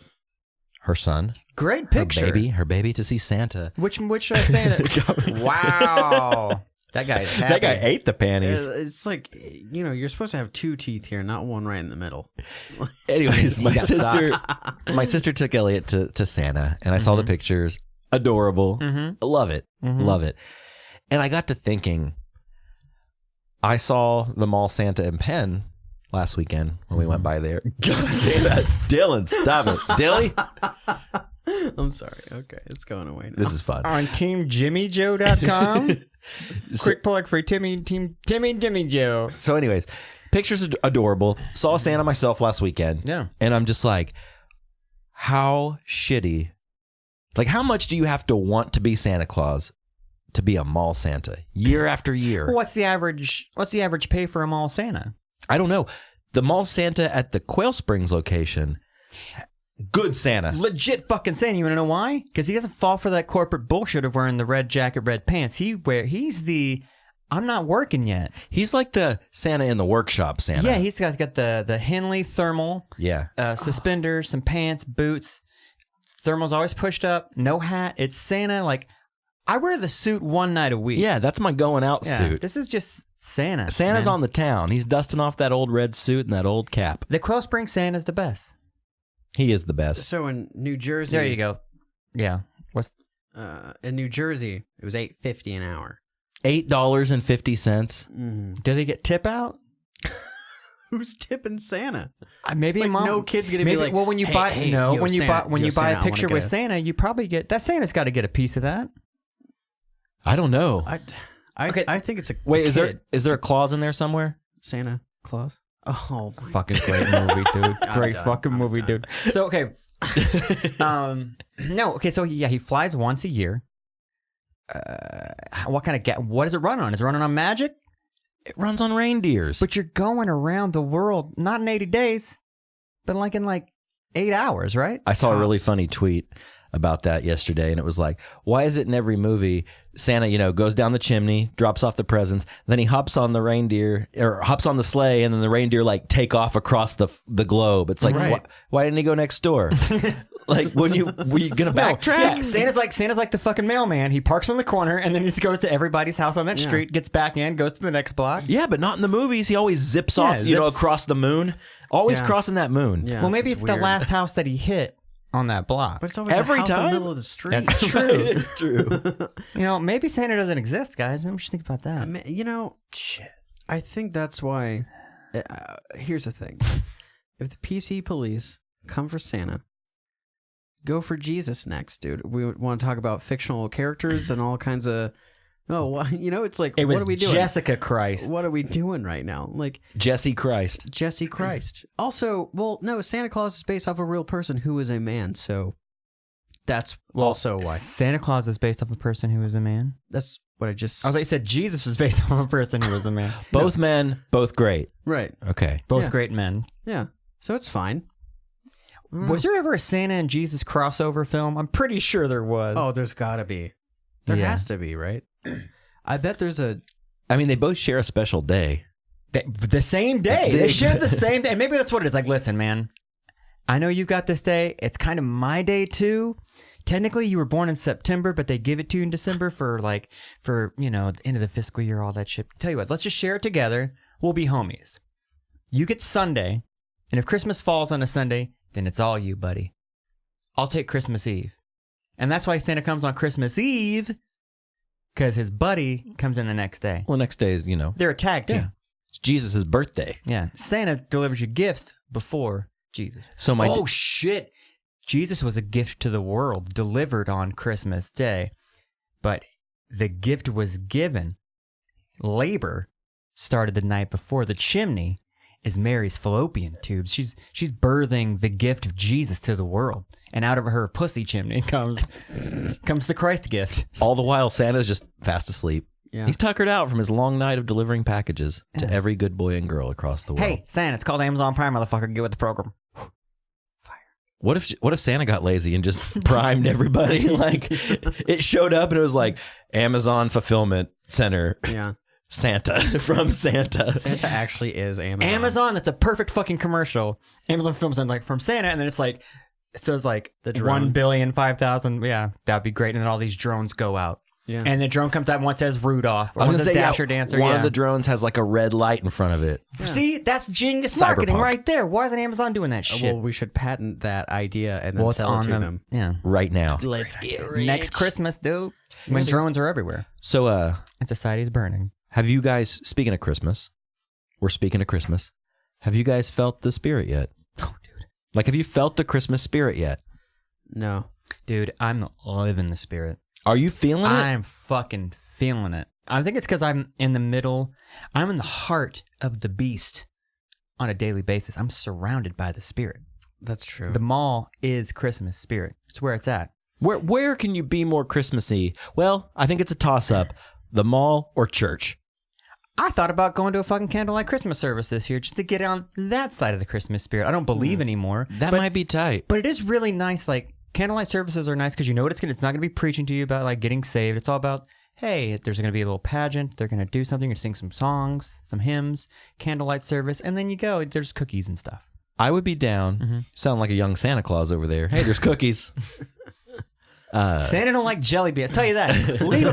S1: her son,
S3: Great picture.
S1: her baby to see Santa.
S3: Which Santa? Wow. That guy's happy.
S1: That guy ate the panties.
S2: It's like, you're supposed to have 2 teeth here, not one right in the middle.
S1: Anyways,
S3: He got
S1: my sister took Elliot to Santa, and I saw the pictures. Adorable.
S3: Mm-hmm.
S1: Love it.
S3: Mm-hmm.
S1: Love it. And I got to thinking, I saw the mall Santa in Penn last weekend when we went by there. God damn that. Dylan, stop it. Dilly?
S2: I'm sorry. Okay, it's going away now.
S1: This is fun.
S3: On teamjimmyjoe.com. Quick plug for Timmy Jimmy Joe.
S1: So anyways, pictures are adorable. Saw Santa myself last weekend.
S3: Yeah.
S1: And I'm just like, how shitty. Like, how much do you have to want to be Santa Claus to be a mall Santa year after year?
S3: What's the average pay for a mall Santa?
S1: I don't know. The mall Santa at the Quail Springs location, good Santa.
S3: Legit fucking Santa. You want to know why? Because he doesn't fall for that corporate bullshit of wearing the red jacket, red pants. He's the I'm not working yet.
S1: He's like the Santa in the workshop Santa.
S3: Yeah, he's got the Henley thermal.
S1: Yeah.
S3: Suspenders, some pants, boots. Thermal's always pushed up. No hat. It's Santa. Like, I wear the suit one night a week.
S1: Yeah, that's my going out
S3: Yeah,
S1: suit.
S3: this is just Santa.
S1: Santa's
S3: man.
S1: on the town. He's dusting off that old red suit and that old cap.
S3: The Quail Springs Santa's the best.
S1: He is the best.
S2: So in New Jersey,
S3: There you go. Yeah.
S2: in New Jersey, it was $8.50 an hour.
S1: $8.50.
S3: Do they get tip out?
S2: Who's tipping Santa?
S3: Maybe
S2: Like,
S3: mom.
S2: no kid's gonna be like,
S3: well, when you
S2: "Hey,
S3: buy
S2: hey,
S3: no,
S2: yo,
S3: when you
S2: Santa,
S3: buy when
S2: yo,
S3: you buy
S2: Santa,
S3: a
S2: I
S3: picture
S2: wanna
S3: with
S2: get a-"
S3: Santa, you probably get that Santa's got to get a piece of that.
S1: I don't know.
S2: I think it's a
S1: Wait,
S2: kid.
S1: is there a clause in there somewhere?
S2: Santa Claus? Oh, my
S3: Fucking great movie, dude. Great
S2: done.
S3: fucking
S2: I'm
S3: movie,
S2: done.
S3: dude. So okay, no, okay. So he flies once a year. What kind of what does it run on? Is it running on Magic?
S1: It runs on reindeers.
S3: But you're going around the world, not in 80 days, but in 8 hours, right?
S1: I saw a really
S2: Tops.
S1: funny tweet about that yesterday, and it was like, why is it in every movie Santa, goes down the chimney, drops off the presents, then he hops on the reindeer or hops on the sleigh, and then the reindeer take off across the globe. It's like,
S2: Right.
S1: why didn't he go next door? Were you gonna backtrack?
S3: Yeah, Santa's like the fucking mailman. He parks on the corner and then he just goes to everybody's house on that
S2: Yeah.
S3: street, gets back in, goes to the next block.
S1: Yeah, but not in the movies. He always zips off,
S3: zips.
S1: across the moon. Always
S2: Yeah.
S1: crossing that moon.
S2: Yeah,
S3: Well, maybe it's the
S2: weird.
S3: last house that he hit on that block.
S2: But it's always
S1: Every
S2: a house in
S1: time?
S2: the middle of the street.
S3: That's true.
S1: It's true.
S3: Maybe Santa doesn't exist, guys. Maybe we should think about that.
S2: Shit. I think that's why. Here's the thing: if the PC police come for Santa, go for Jesus next, dude. We want to talk about fictional characters and all kinds of. Oh, well, it's like,
S3: It was
S2: what are we doing?
S3: Jessica Christ.
S2: What are we doing right now? Like
S1: Jesse Christ.
S2: Jesse Christ. Also, well, no, Santa Claus is based off a real person who is a man, so that's also why.
S3: Santa Claus is based off a person who is a man.
S2: That's what I just.
S3: I thought you said Jesus was based off of a person who was a man.
S1: Both men, both great.
S2: Right.
S1: Okay.
S3: Both
S2: Yeah.
S3: great men.
S2: Yeah. So it's fine.
S3: Was there ever a Santa and Jesus crossover film? I'm pretty sure there was.
S2: Oh, there's gotta be. There has to be, right? I bet there's a...
S1: I mean, they both share a special day.
S3: The same day. They share the same day. Maybe that's what it is. Like, listen, man, I know you got this day. It's kind of my day too. Technically, you were born in September, but they give it to you in December for the end of the fiscal year, all that shit. Tell you what, let's just share it together. We'll be homies. You get Sunday, and if Christmas falls on a Sunday, then it's all you, buddy. I'll take Christmas Eve. And that's why Santa comes on Christmas Eve, because his buddy comes in the next day.
S1: Well, next day is,
S3: They're a tag team.
S1: yeah. It's Jesus' birthday.
S3: Yeah. Santa delivers you gifts before Jesus.
S1: So
S3: Oh, shit. Jesus was a gift to the world, delivered on Christmas Day. But the gift was given. Labor started the night before. The chimney is Mary's fallopian tubes. She's birthing the gift of Jesus to the world. And out of her pussy chimney comes the Christ gift.
S1: all the while, Santa's just fast asleep.
S2: Yeah.
S1: He's tuckered out from his long night of delivering packages to every good boy and girl across the world.
S3: Hey, Santa, it's called Amazon Prime, motherfucker. Get with the program.
S1: What if Santa got lazy and just primed everybody? Like, it showed up and it was like Amazon Fulfillment Center.
S2: Yeah.
S1: Santa from Santa.
S2: Santa actually is Amazon.
S3: Amazon, that's a perfect fucking commercial. Amazon films and like from Santa, and then it's like, so it's like
S2: The drone.
S3: 1,000,000,000. Yeah, that'd be great. And then all these drones go out.
S2: Yeah.
S3: And the drone comes out and one says Rudolph, or
S1: I
S3: one
S1: was
S3: says
S1: gonna say,
S3: Dasher Dancer.
S1: one
S3: yeah.
S1: of the drones has like a red light in front of it.
S2: Yeah.
S3: See, that's genius
S1: Cyberpunk.
S3: marketing right there. Why isn't Amazon doing that shit?
S2: Well, we should patent that idea and then
S3: Well, it's
S2: sell it
S3: on
S2: to them.
S3: Yeah.
S1: Right now.
S2: Let's get rich.
S3: Next Christmas, dude, when drones are everywhere
S1: So,
S3: and society's burning.
S1: have you guys, speaking of Christmas, we're speaking of Christmas, have you guys felt the spirit yet?
S3: Oh, dude.
S1: Like, have you felt the Christmas spirit yet?
S2: No.
S3: Dude, I'm living the spirit.
S1: Are you feeling it?
S3: I'm fucking feeling it. I think it's because I'm in the middle. I'm in the heart of the beast on a daily basis. I'm surrounded by the spirit.
S2: That's true.
S3: The mall is Christmas spirit. It's where it's at.
S1: Where can you be more Christmassy? Well, I think it's a toss-up. The mall or church?
S3: I thought about going to a fucking candlelight Christmas service this year just to get on that side of the Christmas spirit. I don't believe anymore.
S1: That might be tight.
S3: But it is really nice. Like, candlelight services are nice because you know what it's not going to be preaching to you about like getting saved. It's all about, hey, there's going to be a little pageant. They're going to do something. You're going to sing some songs, some hymns, candlelight service, and then you go. There's cookies and stuff.
S1: I would be down. Sound like a young Santa Claus over there. Hey, there's cookies.
S3: Santa don't like jelly beans. I'll tell you that. Leave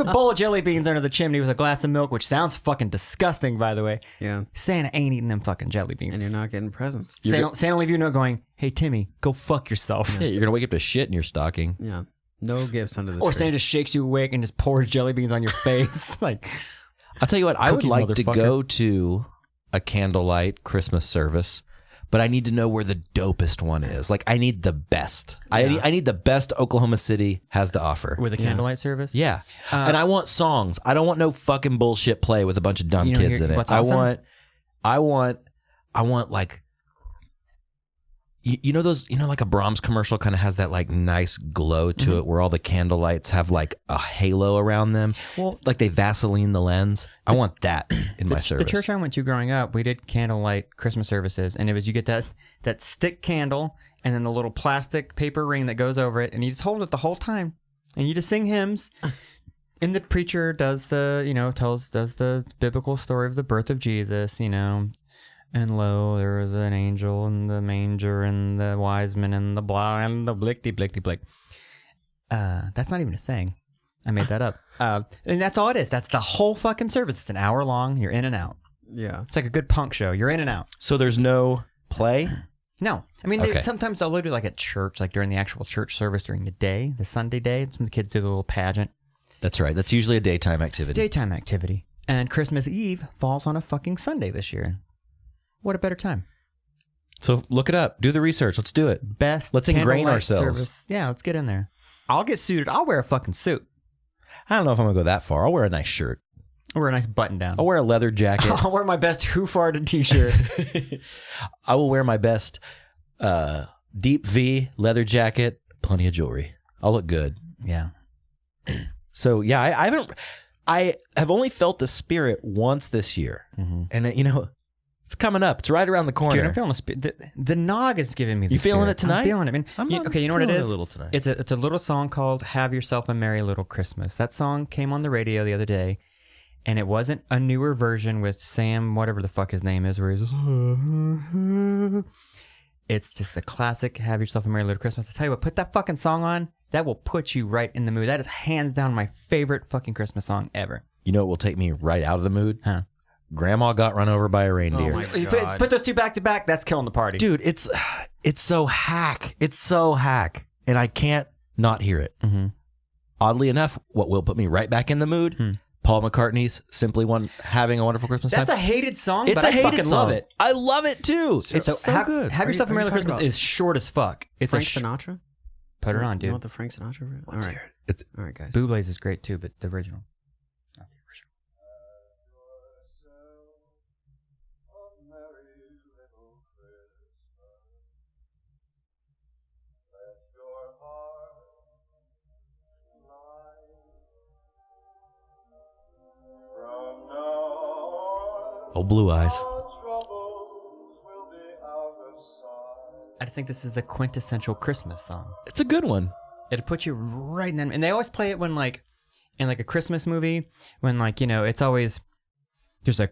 S3: a bowl of jelly beans under the chimney with a glass of milk, which sounds fucking disgusting, by the way.
S2: Yeah.
S3: Santa ain't eating them fucking jelly beans.
S2: And you're not getting presents.
S3: Santa will leave you a note going, hey, Timmy, go fuck yourself.
S1: Yeah, you're going to wake up to shit in your stocking.
S2: Yeah. No gifts under the
S3: Or
S2: tree.
S3: Santa just shakes you awake and just pours jelly beans on your face. Like,
S1: I'll tell you what, I would
S3: Cookies,
S1: like to
S3: motherfucker.
S1: go to a candlelight Christmas service, but I need to know where the dopest one is. Like, I need the best. I need the best Oklahoma City has to offer.
S3: with a candlelight service?
S1: Yeah. And I want songs. I don't want no fucking bullshit play with a bunch of dumb
S3: You know,
S1: kids
S3: here-
S1: in it.
S3: what's awesome?
S1: I want like, you know those, like a Brahms commercial kind of has that like nice glow to it where all the candlelights have like a halo around them.
S3: Well,
S1: Like they Vaseline the lens. I want that in my service.
S3: the church I went to growing up, we did candlelight Christmas services, and it was you get that stick candle and then the little plastic paper ring that goes over it, and you just hold it the whole time, and you just sing hymns. And the preacher does does the biblical story of the birth of Jesus, And lo, there was an angel in the manger, and the wise men, and the blah, and the blickety blickety blick. That's not even a saying. I made that up. And that's all it is. That's the whole fucking service. It's an hour long. You're in and out.
S2: Yeah.
S3: It's like a good punk show. You're in and out.
S1: So there's no play?
S3: No. I mean,
S1: Okay.
S3: sometimes they'll do it like at church, like during the actual church service during the day, the Sunday day. It's when the kids do the little pageant.
S1: That's right. That's usually a daytime activity.
S3: Daytime activity. And Christmas Eve falls on a fucking Sunday this year. What a better time.
S1: So look it up. Do the research. Let's do it.
S3: Best.
S1: Let's ingrain
S3: candlelight
S1: ourselves.
S3: service. Yeah, let's get in there. I'll get suited. I'll wear a fucking suit.
S1: I don't know if I'm going to go that far. I'll wear a nice shirt.
S3: I'll wear a nice button down.
S1: I'll wear a leather jacket.
S3: I'll wear my best Who Farted t-shirt.
S1: I will wear my best deep V leather jacket, plenty of jewelry. I'll look good.
S3: Yeah.
S1: So yeah, I have only felt the spirit once this year.
S3: Mm-hmm.
S1: And It's coming up. It's right around the corner.
S3: Dude, I'm feeling the nog is giving me the
S1: You feeling
S3: spirit.
S1: it tonight?
S3: I'm feeling it, man. Okay, you know what it
S1: feeling
S3: is?
S1: a little tonight.
S3: It's a little song called "Have Yourself a Merry Little Christmas." That song came on the radio the other day, and it wasn't a newer version with Sam, whatever the fuck his name is, where he's. It's just the classic "Have Yourself a Merry Little Christmas." I tell you what, put that fucking song on. That will put you right in the mood. That is hands down my favorite fucking Christmas song ever.
S1: You know what will take me right out of the mood?
S3: Huh?
S1: Grandma got run over by a reindeer.
S2: Oh my
S3: You
S2: God.
S3: put those two back to back. That's killing the party,
S1: Dude, it's so hack. It's so hack. And I can't not hear it.
S3: Mm-hmm.
S1: Oddly enough, what will put me right back in the mood? Paul McCartney's Having a Wonderful Christmas
S3: That's
S1: Time.
S3: a hated song.
S1: It's
S3: but
S1: a hated
S3: I fucking
S1: song.
S3: love it.
S1: I love it too. It's so good.
S3: Have Yourself a Merry Little
S2: talking
S3: Christmas
S2: about
S3: is short as fuck. It's
S2: Frank
S3: a
S2: Sinatra?
S3: Put it on,
S2: You
S3: dude.
S2: want the Frank Sinatra? All
S1: Let's
S2: right.
S1: hear it. It's
S2: All right, guys.
S3: Bublé's is great too, but the original. Not the original.
S1: Oh, Blue Eyes.
S3: I just think this is the quintessential Christmas song.
S1: It's a good one.
S3: It'll put you right in them. And they always play it when like in like a Christmas movie when like, you know, it's always there's a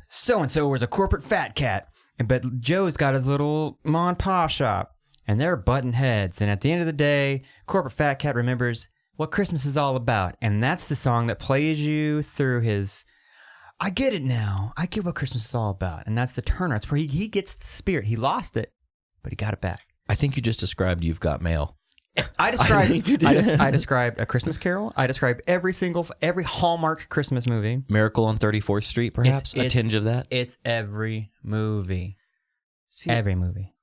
S3: so-and-so was a corporate fat cat. But Joe's got his little ma and pa shop and they're button heads. And at the end of the day, corporate fat cat remembers what Christmas is all about. And that's the song that plays you through his, I get it now. I get what Christmas is all about. And that's the turnaround. It's where he gets the spirit. He lost it, but he got it back.
S1: I think you just described You've Got Mail.
S3: I described A Christmas Carol. I described every Hallmark Christmas movie.
S1: Miracle on 34th Street, perhaps? A tinge of that?
S3: It's every movie.
S2: See,
S3: Every movie.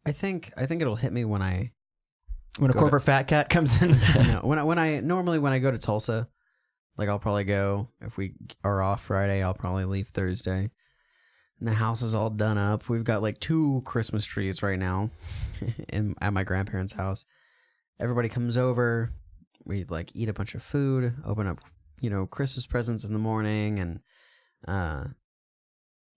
S2: I think it'll hit me when I
S3: When a
S2: Go
S3: corporate fat cat comes in.
S2: no, when I go to Tulsa, like I'll probably go if we are off Friday. I'll probably leave Thursday, and the house is all done up. We've got like 2 Christmas trees right now, at my grandparents' house. Everybody comes over. We like eat a bunch of food, open up, Christmas presents in the morning, and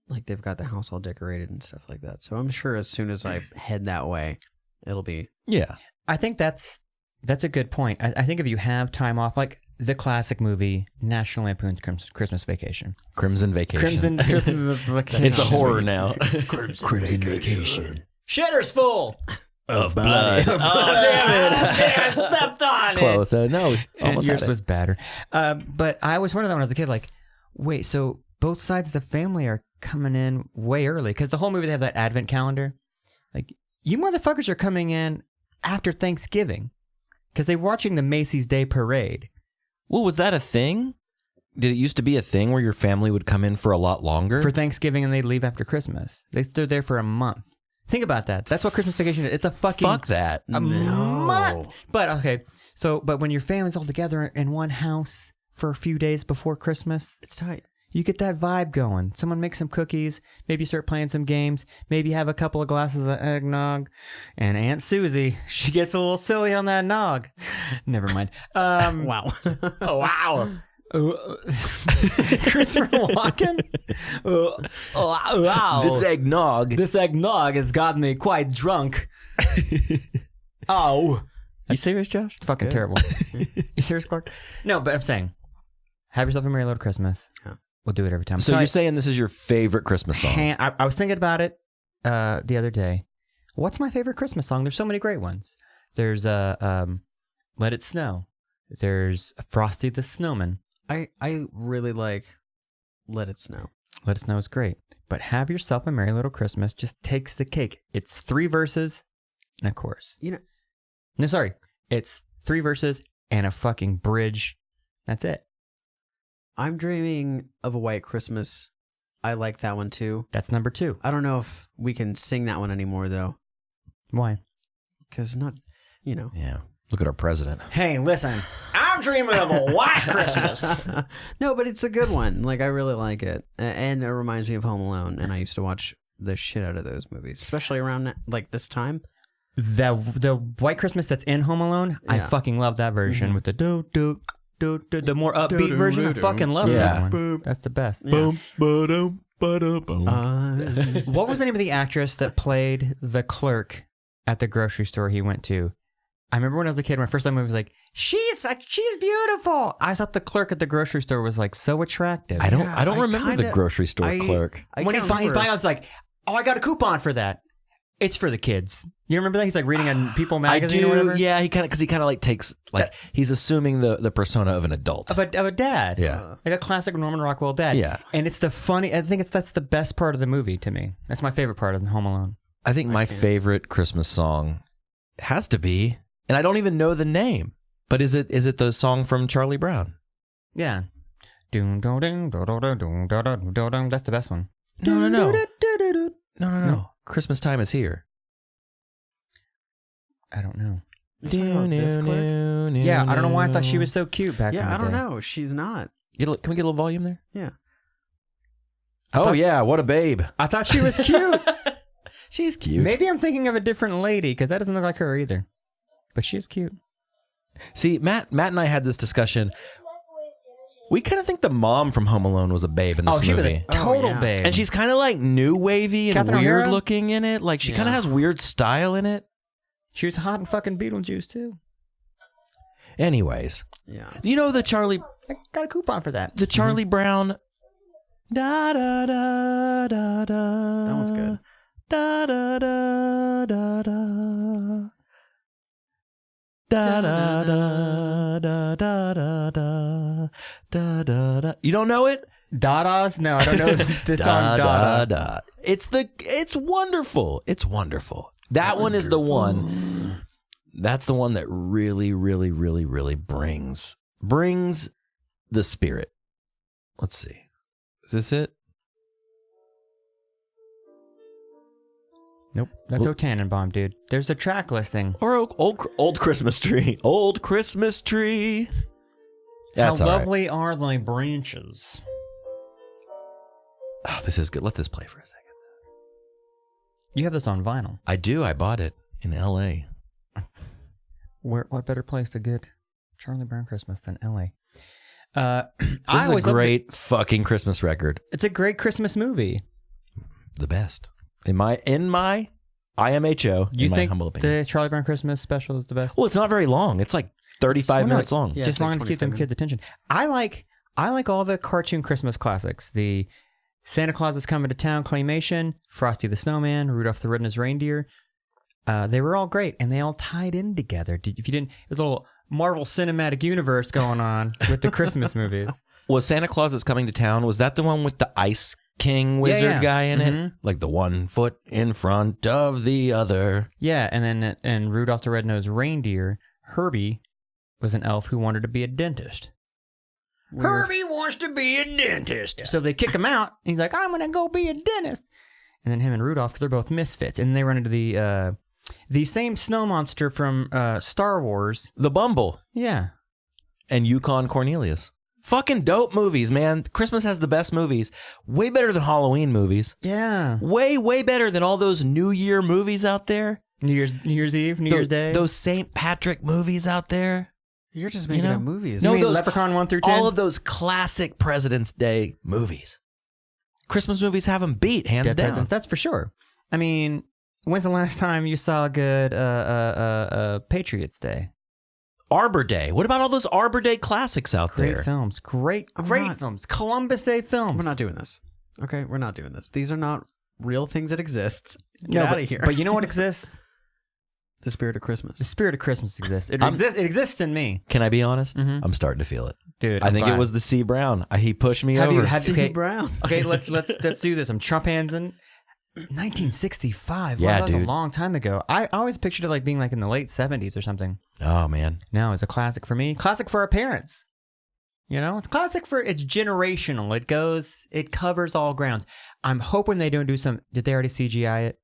S2: like they've got the house all decorated and stuff like that. So I'm sure as soon as I head that way, it'll be.
S1: Yeah.
S3: I think that's a good point. I think if you have time off, like the classic movie National Lampoon's Christmas Vacation.
S1: Crimson Vacation.
S3: Christmas Vacation.
S1: It's a horror now.
S3: Crimson Vacation. Shitter's full.
S1: Of blood.
S3: Oh, damn it. I stepped on
S1: Close. No,
S3: it.
S1: almost
S3: Yours
S1: had it.
S3: was better. But I always wondered that when I was a kid, like, wait, so both sides of the family are coming in way early? Because the whole movie, they have that advent calendar. Like, you motherfuckers are coming in after Thanksgiving because they're watching the Macy's Day Parade.
S1: Well, was that a thing? Did it used to be a thing where your family would come in for a lot longer?
S3: For Thanksgiving and they'd leave after Christmas. They're there for a month. Think about that. That's what Christmas vacation is. It's a fucking...
S1: Fuck that.
S3: A month. But, okay. But when your family's all together in one house for a few days before Christmas...
S2: It's tight.
S3: You get that vibe going. Someone makes some cookies. Maybe you start playing some games. Maybe you have a couple of glasses of eggnog. And Aunt Susie, she gets a little silly on that nog. Never mind.
S2: Wow.
S3: Oh, wow. Christopher Walken? Wow.
S1: This eggnog.
S3: Has got me quite drunk. Oh.
S1: You serious, Josh?
S3: It's fucking terrible. You serious, Clark? No, but I'm saying, have yourself a Merry Little Christmas.
S2: Yeah.
S3: We'll do it every time.
S1: So you're saying this is your favorite Christmas song?
S3: I was thinking about it the other day. What's my favorite Christmas song? There's so many great ones. There's Let It Snow. There's Frosty the Snowman.
S2: I really like Let It Snow.
S3: Let It Snow is great. But Have Yourself a Merry Little Christmas just takes the cake. It's 3 verses and a chorus. No, sorry. It's 3 verses and a fucking bridge. That's it.
S2: I'm Dreaming of a White Christmas. I like that one too.
S3: That's number 2.
S2: I don't know if we can sing that one anymore though.
S3: Why?
S2: Because not,
S1: Yeah. Look at our president.
S3: Hey, listen. I'm dreaming of a white Christmas.
S2: No, but it's a good one. Like, I really like it. And it reminds me of Home Alone. And I used to watch the shit out of those movies, especially around like this time.
S3: The White Christmas that's in Home Alone, I
S2: Yeah.
S3: fucking love that version with the the more upbeat version. I fucking love that one. That's the best.
S2: Yeah.
S1: Boom, ba-dum,
S3: What was the name of the actress that played the clerk at the grocery store he went to? I remember when I was a kid, when I first saw the movie, I was like, she's beautiful. I thought the clerk at the grocery store was like so attractive.
S1: I don't remember the grocery store clerk.
S3: When he's buying, it's like, oh, I got a coupon for that. It's for the kids. You remember that? He's like reading a People magazine or whatever?
S1: Yeah, he kind of like takes, like, he's assuming the persona of an adult.
S3: Of a dad.
S1: Yeah.
S3: Like a classic Norman Rockwell dad.
S1: Yeah.
S3: And it's I think that's the best part of the movie to me. That's my favorite part of Home Alone.
S1: I think my favorite Christmas song has to be, and I don't even know the name, but is it the song from Charlie Brown?
S3: Yeah. Doom, doom, doom, doom, doom, doom, doom, doom, doom. That's the best one.
S1: No. Christmas time is here.
S3: I don't know.
S2: You're talking about this clerk?
S3: Yeah, I don't know why I thought she was so cute back in the day.
S2: Yeah, I don't know. She's not.
S1: Can we get a little volume there?
S2: Yeah.
S1: Yeah, what a babe.
S3: I thought she was cute.
S1: She's cute.
S3: Maybe I'm thinking of a different lady because that doesn't look like her either. But she's cute.
S1: See, Matt and I had this discussion. We kind of think the mom from Home Alone was a babe in this movie.
S3: She was a total babe.
S1: And she's kind of like new wavy and
S3: Catherine
S1: weird
S3: O'Hara?
S1: looking in it. Like she kind of has weird style in it.
S3: She was hot in fucking Beetlejuice too.
S1: Anyways.
S2: Yeah.
S1: You know the Charlie...
S3: I got a coupon for that.
S1: The Charlie Brown... Da da da da da.
S2: That one's good.
S1: Da da da da da. Da da da da da da da da da. You don't know it?
S3: Dadas? No, I don't know the song Dada.
S1: It's wonderful. It's wonderful. That one is the one. That's the one that really, really, really, really brings the spirit. Let's see. Is this it?
S3: Nope. That's O Tannenbaum, dude. There's a track listing.
S1: Or old Christmas tree. Old Christmas tree. That's
S3: How
S1: all right.
S3: lovely are thy branches.
S1: Oh, this is good. Let this play for a second.
S3: You have this on vinyl.
S1: I do. I bought it in L.A.
S3: What better place to get Charlie Brown Christmas than L.A.?
S1: This is a great fucking Christmas record.
S3: It's a great Christmas movie.
S1: The best. In my IMHO,
S3: You
S1: in my
S3: think
S1: humble opinion.
S3: the Charlie Brown Christmas special is the best?
S1: Well, it's not very long. It's like 35 minutes long.
S2: Yeah,
S3: Just
S2: it's like
S3: long to keep them
S2: 25
S3: kids' attention. I like all the cartoon Christmas classics. The Santa Claus is Coming to Town claymation, Frosty the Snowman, Rudolph the Red-Nosed Reindeer. They were all great, and they all tied in together. If you didn't, there's a little Marvel Cinematic Universe going on with the Christmas movies.
S1: Was Santa Claus is Coming to Town, was that the one with the Ice King wizard guy in it? Like the 1 foot in front of the other.
S3: Yeah, and then Rudolph the Red-Nosed Reindeer, Herbie was an elf who wanted to be a dentist.
S2: Weird.
S3: Herbie wants to be a dentist. So they kick him out. He's like, I'm going to go be a dentist. And then him and Rudolph, because they're both misfits. And they run into the same snow monster from Star Wars.
S1: The Bumble.
S3: Yeah.
S1: And Yukon Cornelius. Fucking dope movies, man. Christmas has the best movies. Way better than Halloween movies.
S3: Yeah.
S1: Way, way better than all those New Year movies out there.
S3: New Year's Eve, New Year's Day.
S1: Those St. Patrick movies out there.
S2: You're just making up movies.
S3: No,
S1: No,
S3: you mean
S1: those-
S3: Leprechaun 1 through 10?
S1: All of those classic President's Day movies. Christmas movies have them beat, hands
S3: Dead
S1: down.
S3: Presidents, that's for sure. I mean, when's the last time you saw a good Patriots Day?
S1: Arbor Day. What about all those Arbor Day classics out
S3: Great
S1: there?
S3: films. Great films. Columbus Day films.
S2: We're not doing this. Okay, we're not doing this. These are not real things that exist. Get out of here.
S3: But you know what exists?
S2: The spirit of Christmas.
S3: The spirit of Christmas exists. It exists in me.
S1: Can I be honest?
S3: Mhm.
S1: I'm starting to feel it.
S3: Dude,
S1: I think it was the C. Brown. He pushed me
S3: Have
S1: over.
S3: you had
S2: C. Brown.
S3: Okay, let's do this. I'm Trump hands in 1965.
S1: Yeah,
S3: Wow, that was
S1: dude.
S3: a long time ago. I always pictured it like being like in the late 70s or something.
S1: Oh, man.
S3: No, it's a classic for me. Classic for our parents. You know, it's classic for, it's generational. It covers all grounds. I'm hoping they don't do some, did they already CGI it?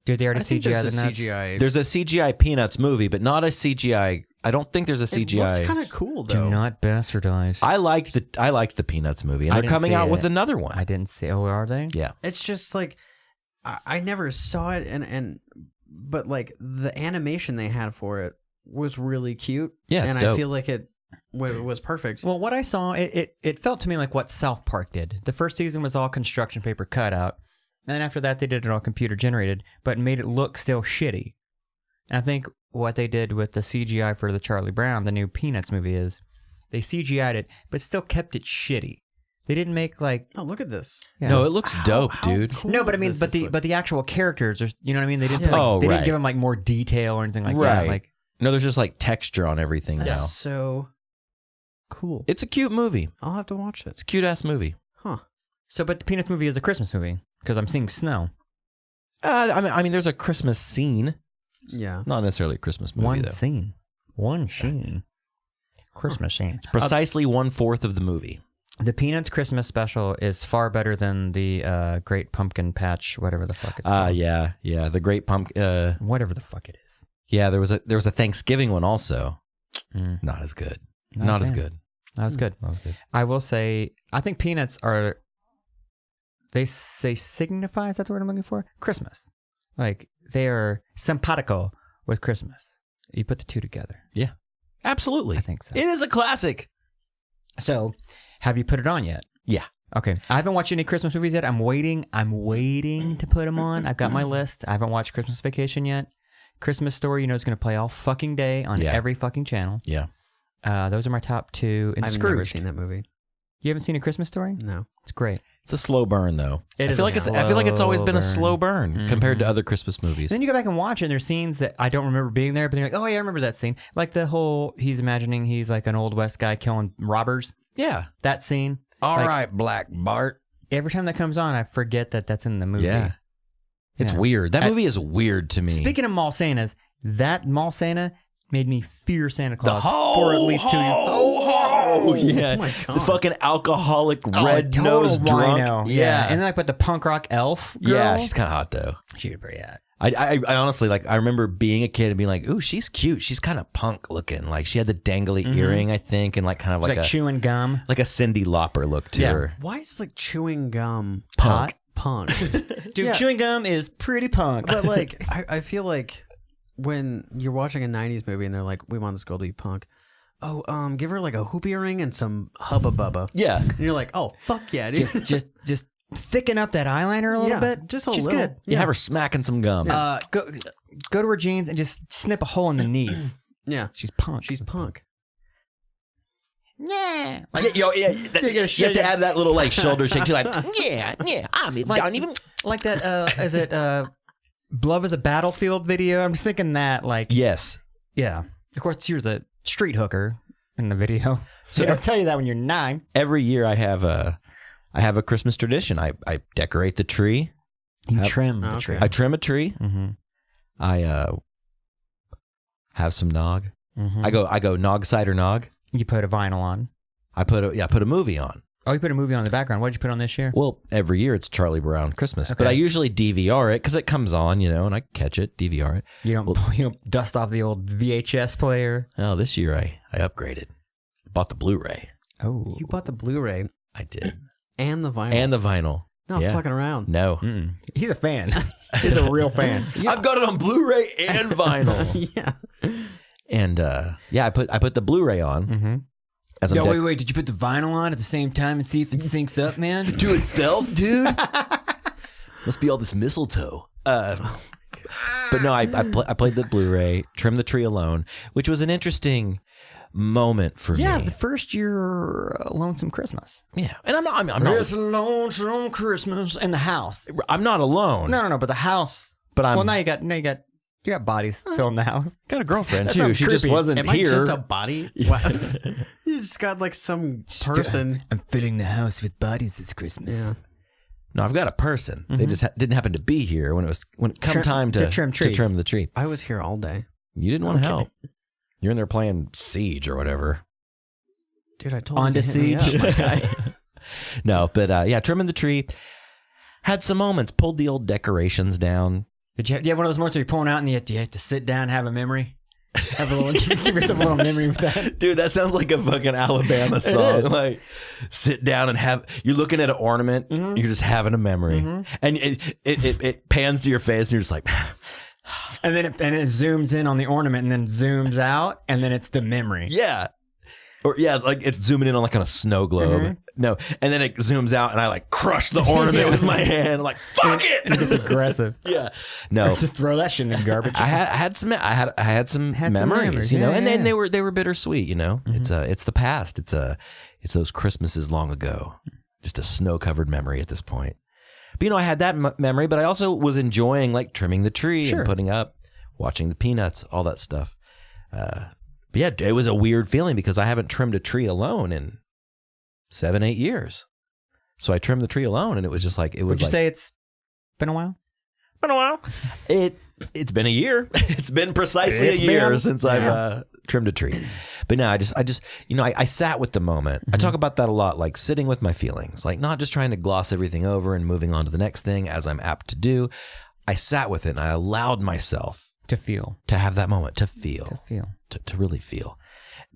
S3: Did they already
S2: I think
S3: CGI
S2: there's
S3: the
S2: a
S3: nuts?
S2: CGI.
S1: There's a CGI Peanuts movie, but not a CGI. I don't think there's a
S2: It
S1: CGI.
S2: looks kind of cool though.
S3: Do not bastardize.
S1: I liked the Peanuts movie, and
S3: I
S1: they're
S3: didn't
S1: coming
S3: see
S1: out
S3: it.
S1: with another one.
S3: I didn't see. Oh, are they?
S1: Yeah.
S2: It's just like I never saw it, but like the animation they had for it was really cute.
S1: Yeah, it's
S2: and I
S1: dope.
S2: feel like it was perfect.
S3: Well, what I saw, it felt to me like what South Park did. The first season was all construction paper cutout. And then after that, they did it all computer generated, but made it look still shitty. And I think what they did with the CGI for the Charlie Brown, the new Peanuts movie, is they CGI'd it, but still kept it shitty. They didn't make like...
S2: Oh, look at this.
S3: Yeah.
S1: No, it looks dope, dude.
S2: Cool
S3: No, but I mean,
S2: does
S3: but
S2: this
S3: the
S2: look?
S3: but the actual characters, are, you know what I mean? They didn't they
S1: right.
S3: didn't give them like more detail or anything like that.
S1: Right.
S3: Like,
S1: No, there's just like texture on everything
S2: That's
S1: now.
S2: so cool.
S1: It's a cute movie.
S2: I'll have to watch it.
S1: It's a cute ass movie.
S2: Huh.
S3: so, but the Peanuts movie is a Christmas movie because I'm seeing snow.
S1: I mean, there's a Christmas scene.
S2: Yeah.
S1: Not necessarily a Christmas movie,
S3: One
S1: though.
S3: scene. Christmas scene.
S1: Precisely 1/4 of the movie.
S3: The Peanuts Christmas special is far better than the Great Pumpkin Patch, whatever the fuck it's called.
S1: Yeah. The Great Pumpkin.
S3: Whatever the fuck it is.
S1: Yeah, there was a Thanksgiving one also.
S3: Mm.
S1: Not as good. Not as good.
S3: That was good.
S1: Not as good.
S3: I will say, I think Peanuts are, they signify, is that the word I'm looking for? Christmas. Like, they are simpatico with Christmas. You put the two together.
S1: Yeah, absolutely.
S3: I think so.
S1: It is a classic.
S3: So, have you put it on yet?
S1: Yeah.
S3: Okay. I haven't watched any Christmas movies yet. I'm waiting to put them on. I've got my list. I haven't watched Christmas Vacation yet. Christmas Story, you know, is going to play all fucking day on every fucking channel.
S1: Yeah.
S3: Those are my top two. And
S2: I've
S3: Scrooge.
S2: never seen that movie.
S3: You haven't seen A Christmas Story?
S2: No.
S3: It's great.
S1: It's a slow burn, though.
S3: It
S1: I
S3: is
S1: feel
S3: a
S1: like I feel like it's always been a
S3: slow
S1: slow burn compared to
S3: Mhm.
S1: other Christmas movies.
S3: Then you go back and watch it, and there's scenes that I don't remember being there, but they're like, oh, yeah, I remember that scene. Like the whole, he's imagining he's like an Old West guy killing robbers.
S1: Yeah.
S3: That scene.
S1: All
S3: Like-
S1: right, Black Bart.
S3: Every time that comes on, I forget that that's in the movie.
S1: Yeah. It's
S3: Yeah.
S1: weird. That movie is weird to me.
S3: Speaking of Mall Santas, that Mall Santa made me fear Santa
S1: the
S3: Claus for at least 2 years.
S1: Oh, yeah.
S2: Oh my God.
S1: The fucking alcoholic
S3: Oh,
S1: red
S3: total
S1: nosed drunk.
S3: wino.
S1: Yeah.
S3: And then like, but the punk rock elf girl.
S1: Yeah, she's kind of hot though.
S3: She was pretty hot.
S1: I honestly, like, I remember being a kid and being like, ooh, she's cute. She's kind of punk looking. Like, she had the dangly earring, I think, and like kind of
S3: She's like chewing gum.
S1: like a Cyndi Lauper look to
S3: Yeah.
S1: her.
S2: Why is like chewing gum
S1: Punk.
S2: punk?
S3: Dude,
S2: Yeah.
S3: chewing gum is pretty punk.
S2: But like, I feel like when you're watching a '90s movie and they're like, "We want this girl to be punk," oh, give her like a hoop earring and some hubba bubba,
S1: Yeah.
S2: and you're like, "Oh fuck yeah, dude!"
S3: just thicken up that eyeliner a little
S2: Yeah,
S3: bit.
S2: just a
S3: She's
S2: little.
S3: good.
S1: Yeah, have her smacking some gum.
S3: Go to her jeans and just snip a hole in the knees.
S2: Yeah,
S3: She's punk.
S2: she's punk.
S3: yeah. Like,
S1: You have to add that little like shoulder shake too, like I mean,
S3: Like-
S1: don't even.
S3: like that. Is it Love is a Battlefield video? I'm just thinking that. Like,
S1: Yes.
S3: yeah. Of course, she was a street hooker in the video. So I'll tell you that when you're 9.
S1: Every year I have a Christmas tradition. I decorate the tree.
S3: You
S1: Have-
S3: trim the
S2: Okay.
S3: tree.
S1: I trim a tree.
S3: Mm-hmm.
S1: I have some nog.
S3: Mm-hmm.
S1: I go nog cider nog.
S3: You put a vinyl on.
S1: I put a movie on.
S3: Oh, you put a movie on in the background. What did you put on this year?
S1: Well, every year it's Charlie Brown Christmas, but
S3: Okay.
S1: I usually DVR it because it comes on, and I catch it, DVR it.
S3: You don't dust off the old VHS player.
S1: Oh, this year I upgraded, bought the Blu-ray.
S3: Oh,
S2: You bought the Blu-ray
S1: I did,
S2: and the vinyl,
S1: and the vinyl.
S2: not
S1: yeah.
S2: fucking around.
S1: No,
S3: mm-mm. He's a fan. He's a real fan.
S1: I've got it on Blu-ray and vinyl.
S2: Yeah,
S1: And I put the Blu-ray on
S3: Mm-hmm.
S1: as I'm
S3: wait. Did you put the vinyl on at the same time and see if it syncs up, man?
S1: to itself, dude. Must be all this mistletoe. But no, I played the Blu-ray, trimmed the tree alone, which was an interesting moment for
S3: Yeah,
S1: me.
S3: the first year Lonesome Christmas.
S1: Yeah, and I'm not
S3: It's a lonesome Christmas in the house.
S1: I'm not alone.
S3: No, but the house.
S1: But I'm
S3: Well, now you got bodies filling the house.
S1: got a girlfriend
S3: That
S1: too.
S3: sounds
S1: She just
S3: creepy.
S1: wasn't
S2: am I
S1: here.
S2: just a body? What? You just got like some person.
S3: I'm filling the house with bodies this Christmas.
S2: Yeah.
S1: No, I've got a person. They just didn't happen to be here when it come
S3: Trim-
S1: time
S3: to trim trees.
S1: the tree.
S2: I was here all day,
S1: You didn't want to help. You're in there playing Siege or whatever.
S2: dude. I told
S3: On
S2: you
S3: to
S2: to hit me
S3: Siege.
S2: up, my guy.
S1: No, but trimming the tree. Had some moments. Pulled the old decorations down.
S3: Do you have one of those moments where you're pulling out and you have to sit down and have a memory? Have a little, give yourself a little memory with that.
S1: Dude, that sounds like a fucking Alabama song.
S3: is.
S1: Like, sit down and you're looking at an ornament,
S3: Mhm.
S1: you're just having a memory. And it pans to your face and you're just like,
S3: And then it zooms in on the ornament and then zooms out and then it's the memory.
S1: yeah. Or yeah, like it's zooming in on a snow globe. No, and then it zooms out, and I like crush the ornament with my hand. I'm like, fuck it.
S3: It's aggressive.
S1: Yeah, no.
S3: Just throw that shit in the garbage.
S1: I had some memories, you know, and then they were bittersweet, you know. It's the past. It's those Christmases long ago. Just a snow-covered memory at this point. But you know, I had that memory, but I also was enjoying like trimming the tree and putting up, watching the peanuts, all that stuff. But yeah, it was a weird feeling because I haven't trimmed a tree alone in 7-8 years. So I trimmed the tree alone, and it was just like
S3: Would you say it's been a while?
S1: Been a while. It's been a year. It's been precisely a year since I've trimmed a tree. But no, I just you know, I sat with the moment. I talk about that a lot, like sitting with my feelings, like not just trying to gloss everything over and moving on to the next thing as I'm apt to do. I sat with it and I allowed myself
S3: To feel.
S1: to have that moment, to feel, to really feel.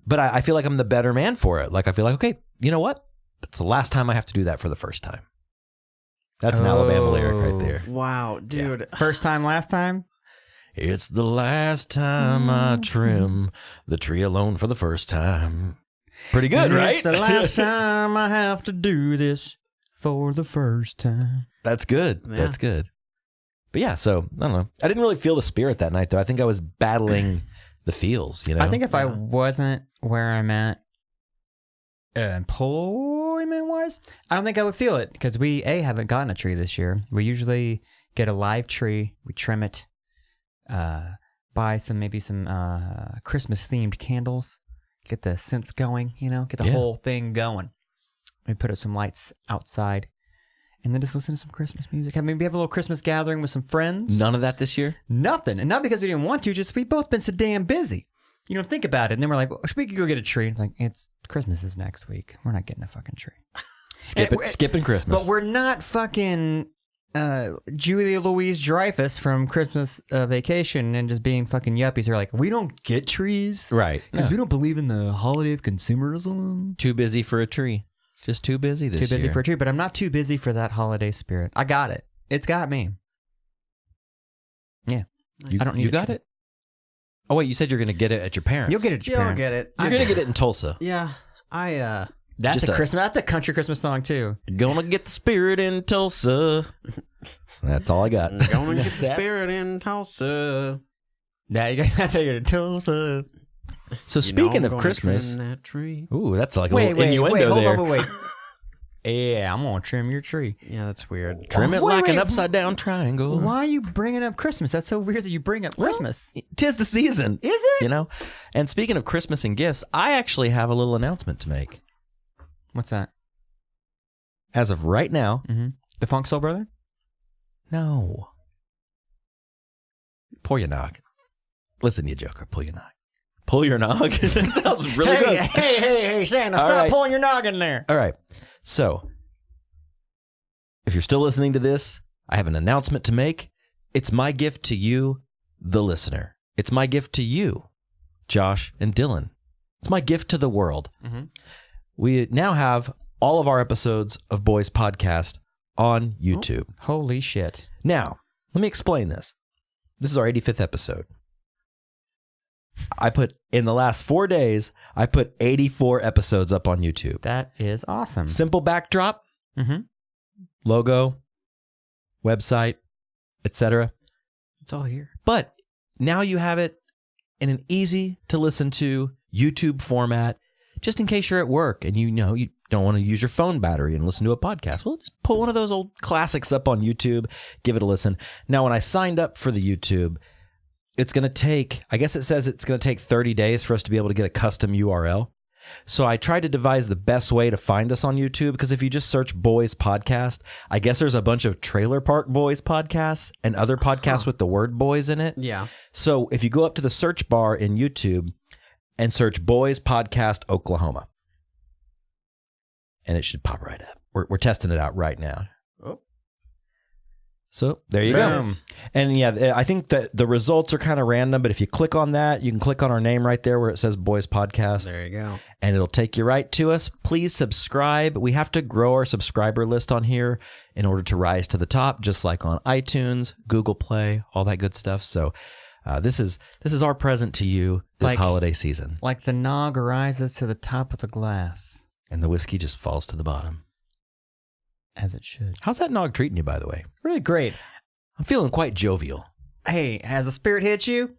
S1: But I feel like I'm the better man for it. Like I feel like, okay, you know what? That's the last time I have to do that for the first time. That's an Alabama lyric right there.
S2: Wow, dude.
S3: First time, last time?
S1: It's the last time I trim the tree alone for the first time. Pretty good, right?
S3: It's the last time I have to do this for the first time.
S1: That's good.
S2: Yeah.
S1: That's good. But yeah, so I don't know. I didn't really feel the spirit that night, though. I think I was battling the feels, you know?
S3: I think if I wasn't where I'm at employment-wise, I don't think I would feel it because we, haven't gotten a tree this year. We usually get a live tree, we trim it, buy some Christmas-themed candles, get the scents going, you know, get the whole thing going. We put up some lights outside. And then just listen to some Christmas music. Maybe have a little Christmas gathering with some friends.
S1: None of that this year?
S3: Nothing. And not because we didn't want to, just we both been so damn busy. You know, think about it. And then we're like, we could go get a tree. It's like, Christmas is next week. We're not getting a fucking tree.
S1: Skipping Christmas.
S3: But we're not fucking Julia Louise-Dreyfus from Christmas Vacation and just being fucking yuppies who are like, we don't get trees.
S1: Right.
S3: Because we don't believe in the holiday of consumerism.
S1: Too busy for a tree. Just too busy this year.
S3: Too busy for a tree, but I'm not too busy for that holiday spirit. I got it. It's got me. Yeah. I don't need
S1: You got it? Oh, wait, you said you're going to get it at your parents.
S3: You'll get it at your
S2: You'll
S3: parents.
S2: get it.
S1: You're going to get it in Tulsa.
S2: Yeah,
S3: That's
S1: Just
S3: a Christmas. That's a country Christmas song too.
S1: Gonna get the spirit in Tulsa. That's all I got.
S2: Gonna get the spirit in Tulsa.
S3: Yeah, you got to take it to Tulsa.
S1: So speaking of Christmas,
S2: that tree.
S1: ooh, that's like a little innuendo there.
S3: Hold on, wait. Yeah, I'm gonna trim your tree.
S2: Yeah, that's weird.
S1: Trim it like an upside down triangle.
S3: Why are you bringing up Christmas? That's so weird that you bring up Christmas.
S1: Tis the season.
S3: Is it?
S1: You know? And speaking of Christmas and gifts, I actually have a little announcement to make.
S3: What's that?
S1: As of right now,
S3: The Funk Soul Brother?
S1: no. Pull your nog. Listen, you joker, pull your nog. Pull your nog? That sounds really good.
S3: Hey, Santa,
S1: All
S3: stop
S1: right.
S3: pulling your noggin there.
S1: All right. So, if you're still listening to this, I have an announcement to make. It's my gift to you, the listener. It's my gift to you, Josh and Dylan. It's my gift to the world. We now have all of our episodes of Boys Podcast on YouTube.
S3: Holy shit.
S1: Now, let me explain this. This is our 85th episode. In the last 4 days, I put 84 episodes up on YouTube.
S3: That is awesome.
S1: Simple backdrop, logo, website, etc.
S3: It's all here.
S1: But now you have it in an easy to listen to YouTube format, just in case you're at work and you know you don't want to use your phone battery and listen to a podcast. Well, just put one of those old classics up on YouTube, give it a listen. Now, when I signed up for the YouTube, it's going to take, I guess it says it's going to take 30 days for us to be able to get a custom URL. So I tried to devise the best way to find us on YouTube, because if you just search Boys Podcast, I guess there's a bunch of Trailer Park Boys podcasts and other podcasts with the word boys in it.
S2: Yeah.
S1: So if you go up to the search bar in YouTube and search Boys Podcast Oklahoma, and it should pop right up. We're testing it out right now. So there you go. And yeah, I think that the results are kind of random, but if you click on that, you can click on our name right there where it says Boys Podcast.
S2: There you go.
S1: And it'll take you right to us. Please subscribe. We have to grow our subscriber list on here in order to rise to the top, just like on iTunes, Google Play, all that good stuff. So This is our present to you this holiday season.
S3: Like the nog rises to the top of the glass.
S1: And the whiskey just falls to the bottom.
S3: As it should.
S1: How's that nog treating you, by the way?
S3: Really great.
S1: I'm feeling quite jovial.
S3: Hey, has the spirit hit you?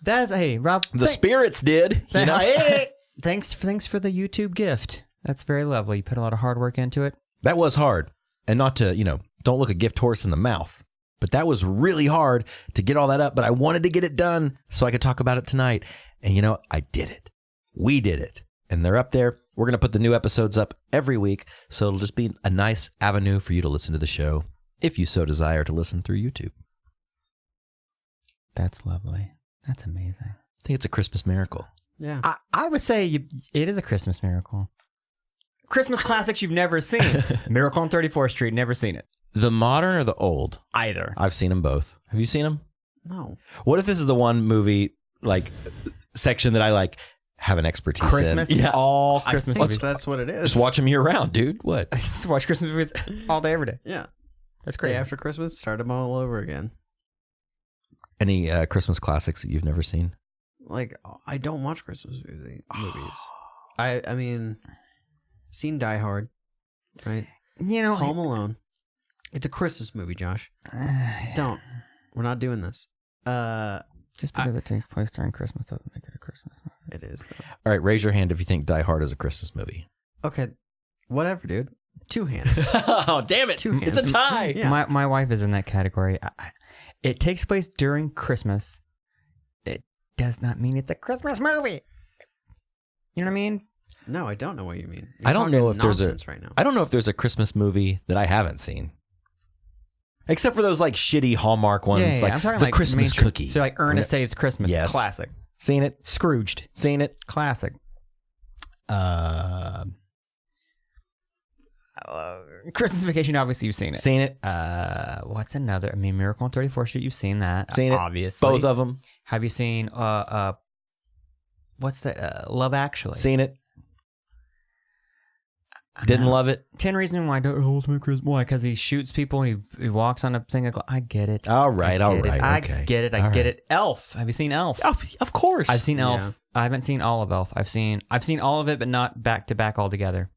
S3: Hey, Rob.
S1: The spirits did. You know?
S3: Hey, thanks for the YouTube gift. That's very lovely. You put a lot of hard work into it. That
S1: was hard. And not to, don't look a gift horse in the mouth. But that was really hard to get all that up. But I wanted to get it done so I could talk about it tonight. And I did it. We did it. And they're up there. We're going to put the new episodes up every week. So it'll just be a nice avenue for you to listen to the show if you so desire to listen through YouTube.
S3: That's lovely. That's amazing.
S1: I think it's a Christmas miracle.
S2: Yeah.
S3: I would say it is a Christmas miracle. Christmas classics you've never seen. Miracle on 34th Street, never seen it.
S1: The modern or the old?
S3: Either.
S1: I've seen them both. Have you seen them?
S2: No.
S1: What if this is the one movie, section that I, have an expertise
S3: Christmas?
S1: in? Yeah.
S3: All Christmas movies.
S2: That's what it is.
S1: Just watch them year round, dude. What?
S3: Just watch Christmas movies all day, every day.
S2: Yeah.
S3: That's great.
S2: Day after Christmas, start them all over again.
S1: Any Christmas classics that you've never seen?
S2: I don't watch Christmas movies. I mean, seen Die Hard, right? Home Alone. It's a Christmas movie, Josh. Don't. We're not doing this.
S3: Just because it takes place during Christmas doesn't make it a Christmas movie.
S2: It is, though.
S1: All right, raise your hand if you think Die Hard is a Christmas movie.
S2: Okay. Whatever, dude. 2 hands.
S1: Oh, damn it.
S2: 2 hands.
S1: It's a tie.
S2: Yeah.
S3: My wife is in that category. It takes place during Christmas. It does not mean it's a Christmas movie. You know what I mean?
S2: No, I don't know what you mean.
S1: I don't know if there's
S2: right now.
S1: I don't know if there's a Christmas movie that I haven't seen. Except for those shitty Hallmark ones,
S3: I'm talking
S1: the Christmas cookie.
S3: So Ernest Saves Christmas.
S1: Yes.
S3: Classic.
S1: Seen it?
S3: Scrooged.
S1: Seen it?
S3: Classic. Christmas Vacation, obviously you've seen it.
S1: Seen it?
S3: What's another? I mean, Miracle on 34th Street, you've seen that.
S1: Seen it?
S3: Obviously.
S1: Both of them.
S3: Have you seen, what's that? Love Actually.
S1: Seen it? Didn't love it?
S3: 10 Reasons Why Don't Ultimate Christmas. Why? Because he shoots people and he walks on a thing of I get it.
S1: All right. Okay.
S3: I get it. I get it. Elf. Have you seen Elf?
S1: Of course.
S3: I've seen Elf.
S2: Yeah.
S3: I haven't seen all of Elf. I've seen all of it, but not back to back all together.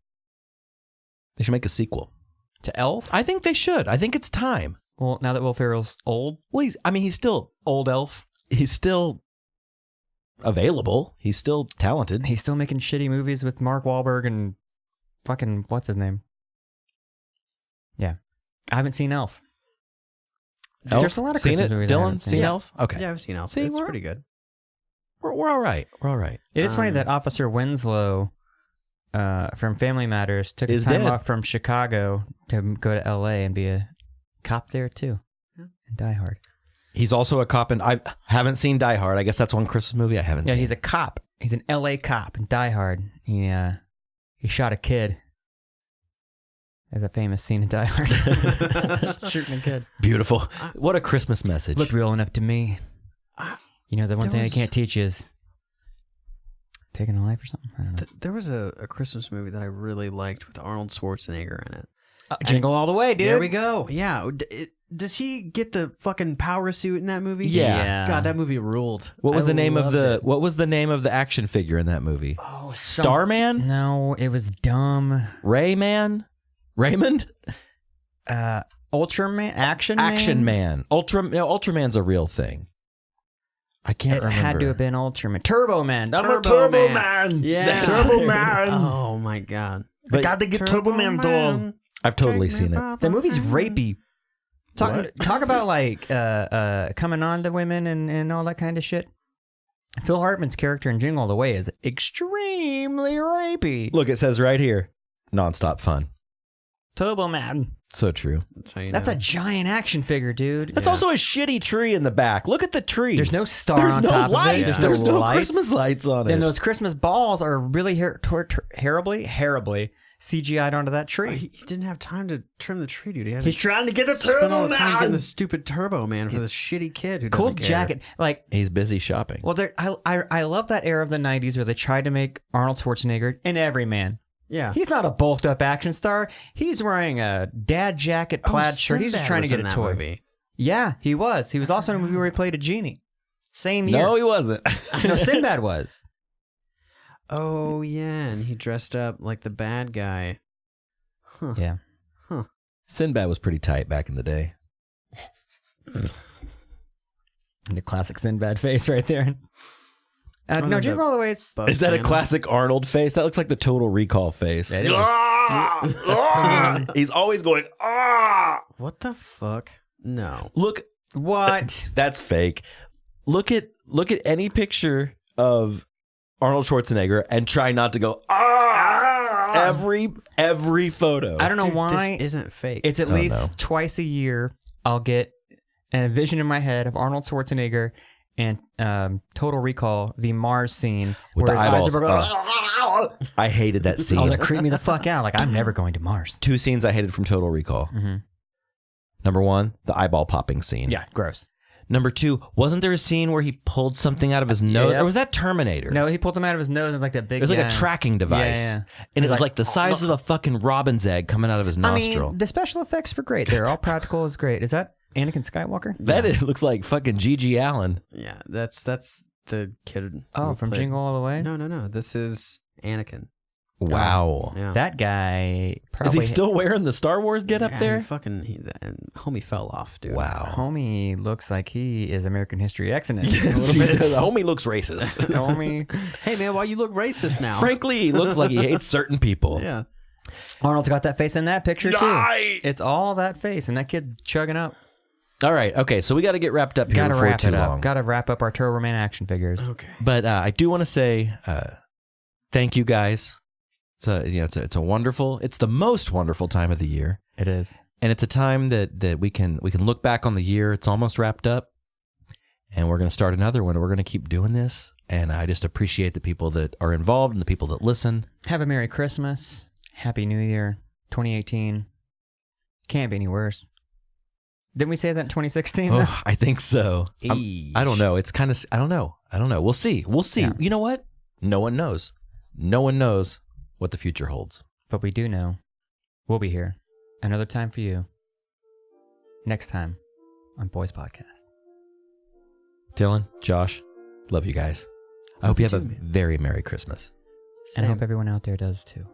S1: They should make a sequel.
S3: To Elf?
S1: I think they should. I think it's time.
S3: Well, now that Will Ferrell's old.
S1: Well, he's still
S3: Old Elf.
S1: He's still available. He's still talented.
S3: He's still making shitty movies with Mark Wahlberg and fucking, what's his name? Yeah. I haven't seen Elf.
S1: Elf?
S3: There's a lot of
S1: seen
S3: Christmas
S1: it?
S3: movies I
S1: Dylan,
S3: haven't
S1: seen Elf? Okay.
S2: Yeah, I've seen Elf.
S1: See,
S2: It's
S1: we're-
S2: pretty good.
S1: We're all right. We're all right.
S3: It is funny that Officer Winslow from Family Matters took his
S1: Is
S3: time
S1: dead.
S3: off from Chicago to go to L.A. and be a cop there, too.
S2: Yeah.
S3: And Die Hard.
S1: He's also a cop, and I haven't seen Die Hard. I guess that's one Christmas movie I haven't
S3: Yeah,
S1: seen.
S3: he's a cop. He's an L.A. cop in Die Hard. He shot a kid. There's a famous scene in Die Hard. Shooting a kid.
S1: Beautiful. What a Christmas message.
S3: Looked real enough to me. The one thing they can't teach is taking a life or something. I don't know.
S2: There was a Christmas movie that I really liked with Arnold Schwarzenegger in it.
S3: Jingle all the way, dude.
S2: There we go. Yeah. Does he get the fucking power suit in that movie?
S1: Yeah.
S2: God, that movie ruled.
S1: What was
S2: I
S1: the name of
S2: loved
S1: the
S2: it.
S1: What was the name of the action figure in that movie?
S3: Oh,
S1: Starman?
S3: No, it was dumb.
S1: Rayman? Raymond?
S3: Ultraman? Action
S1: Man. Ultraman's a real thing. I can't remember.
S3: It had to have been Ultraman. Turbo Man. I'm a
S2: Turbo
S3: Turbo
S2: Man.
S3: Man.
S2: Yeah.
S1: Turbo Man.
S2: Oh my God.
S1: But
S3: Got to get Turbo Man doll.
S1: I've totally seen it.
S3: The movie's rapey. Talk about like coming on to women and all that kind of shit. Phil Hartman's character in Jingle All the Way is extremely rapey.
S1: Look, it says right here, nonstop fun.
S3: Turbo Man.
S1: So true.
S2: That's how you
S3: That's
S2: know.
S3: a giant action figure, dude.
S1: That's also a shitty tree in the back. Look at the tree.
S3: There's no star
S1: There's
S3: on
S1: no
S3: top
S1: lights.
S3: of it.
S1: There's no
S3: lights.
S1: Christmas lights on it.
S3: Then those Christmas balls are really terribly CGI'd onto that tree.
S2: He didn't have time to trim the tree, dude.
S3: He's trying to get a
S2: spend all
S3: Turbo
S2: the time getting the
S3: Man.
S2: stupid Turbo Man for this shitty kid who
S3: Cool
S2: doesn't care.
S3: jacket. Like,
S1: He's busy shopping.
S3: well, I love that era of the 90s where they tried to make Arnold Schwarzenegger an everyman.
S2: Yeah.
S3: He's not a bulked up action star. He's wearing a dad jacket, plaid shirt. He's just
S2: Sinbad
S3: trying to
S2: was
S3: get
S2: in
S3: a
S2: that
S3: toy.
S2: movie.
S3: Yeah, he was. He was also in a movie where he played a genie. Same year.
S1: No, he wasn't.
S3: No, Sinbad was.
S2: Oh yeah, and he dressed up like the bad guy. Huh.
S3: Yeah.
S1: Sinbad was pretty tight back in the day.
S3: The classic Sinbad face right there. No, Jingle All the Way. It's
S1: Is that a classic Arnold face? That looks like the Total Recall face.
S3: It is.
S1: He's always going, ah!
S2: What the fuck? No.
S1: Look,
S3: What?
S1: that's fake. Look at any picture of Arnold Schwarzenegger and try not to go, ah! Every photo.
S3: I don't know
S2: Dude,
S3: why.
S2: this isn't fake.
S3: It's at least twice a year I'll get a vision in my head of Arnold Schwarzenegger and Total Recall, the Mars scene
S1: With
S3: where
S1: the
S3: his eyes
S1: eyeballs.
S3: are going,
S1: I hated that scene.
S3: oh, that creeped me the fuck out. Like, I'm never going to Mars.
S1: 2 scenes I hated from Total Recall.
S3: Mm-hmm.
S1: Number 1, the eyeball popping scene.
S3: Yeah, gross.
S1: Number 2, wasn't there a scene where he pulled something out of his nose?
S3: Yeah.
S1: Or was that Terminator?
S3: No, he pulled them out of his nose. And it was like that big.
S1: It was like a tracking device.
S3: Yeah.
S1: And it was like the size of a fucking robin's egg coming out of his nostril.
S3: I mean, the special effects were great. They're all practical. It was great. Is that Anakin Skywalker?
S1: That it looks like fucking G.G. Allen.
S2: Yeah, that's the kid.
S3: Oh,
S2: who
S3: from
S2: played-
S3: Jingle All the Way?
S2: No. This is Anakin.
S1: Wow.
S2: Yeah.
S3: That guy probably.
S1: Is he still wearing the Star Wars get up
S2: Yeah,
S1: there?
S2: and homie fell off, dude.
S1: Wow.
S3: Homie looks like he is American History X in it.
S1: Yes, he does. The homie looks racist.
S3: Homie.
S2: Hey man, why you look racist now?
S1: Frankly, he looks like he hates certain people.
S2: Yeah.
S3: Arnold's got that face in that picture too.
S1: Die!
S3: It's all that face, and that kid's chugging up.
S1: All right. Okay. So we got to get wrapped up here
S3: Gotta
S1: before
S3: wrap
S1: too
S3: it up.
S1: long.
S3: Gotta wrap up our Turbo Man action figures.
S2: Okay.
S1: But I do want to say thank you guys. It's a wonderful. It's the most wonderful time of the year,
S3: It is.
S1: and it's a time that we can look back on the year. It's almost wrapped up, and we're going to start another one. We're going to keep doing this, and I just appreciate the people that are involved and the people that listen.
S3: Have a Merry Christmas. Happy New Year. 2018. Can't be any worse. Didn't we say that in 2016?
S1: Oh, I think so. I don't know. It's kind of. I don't know. We'll see.
S3: Yeah.
S1: You know what? No one knows. No one knows what the future holds.
S3: But we do know we'll be here. Another time for you. Next time on Boys Podcast.
S1: Dylan, Josh, love you guys. I hope you have a very Merry Christmas.
S3: And I hope everyone out there does too.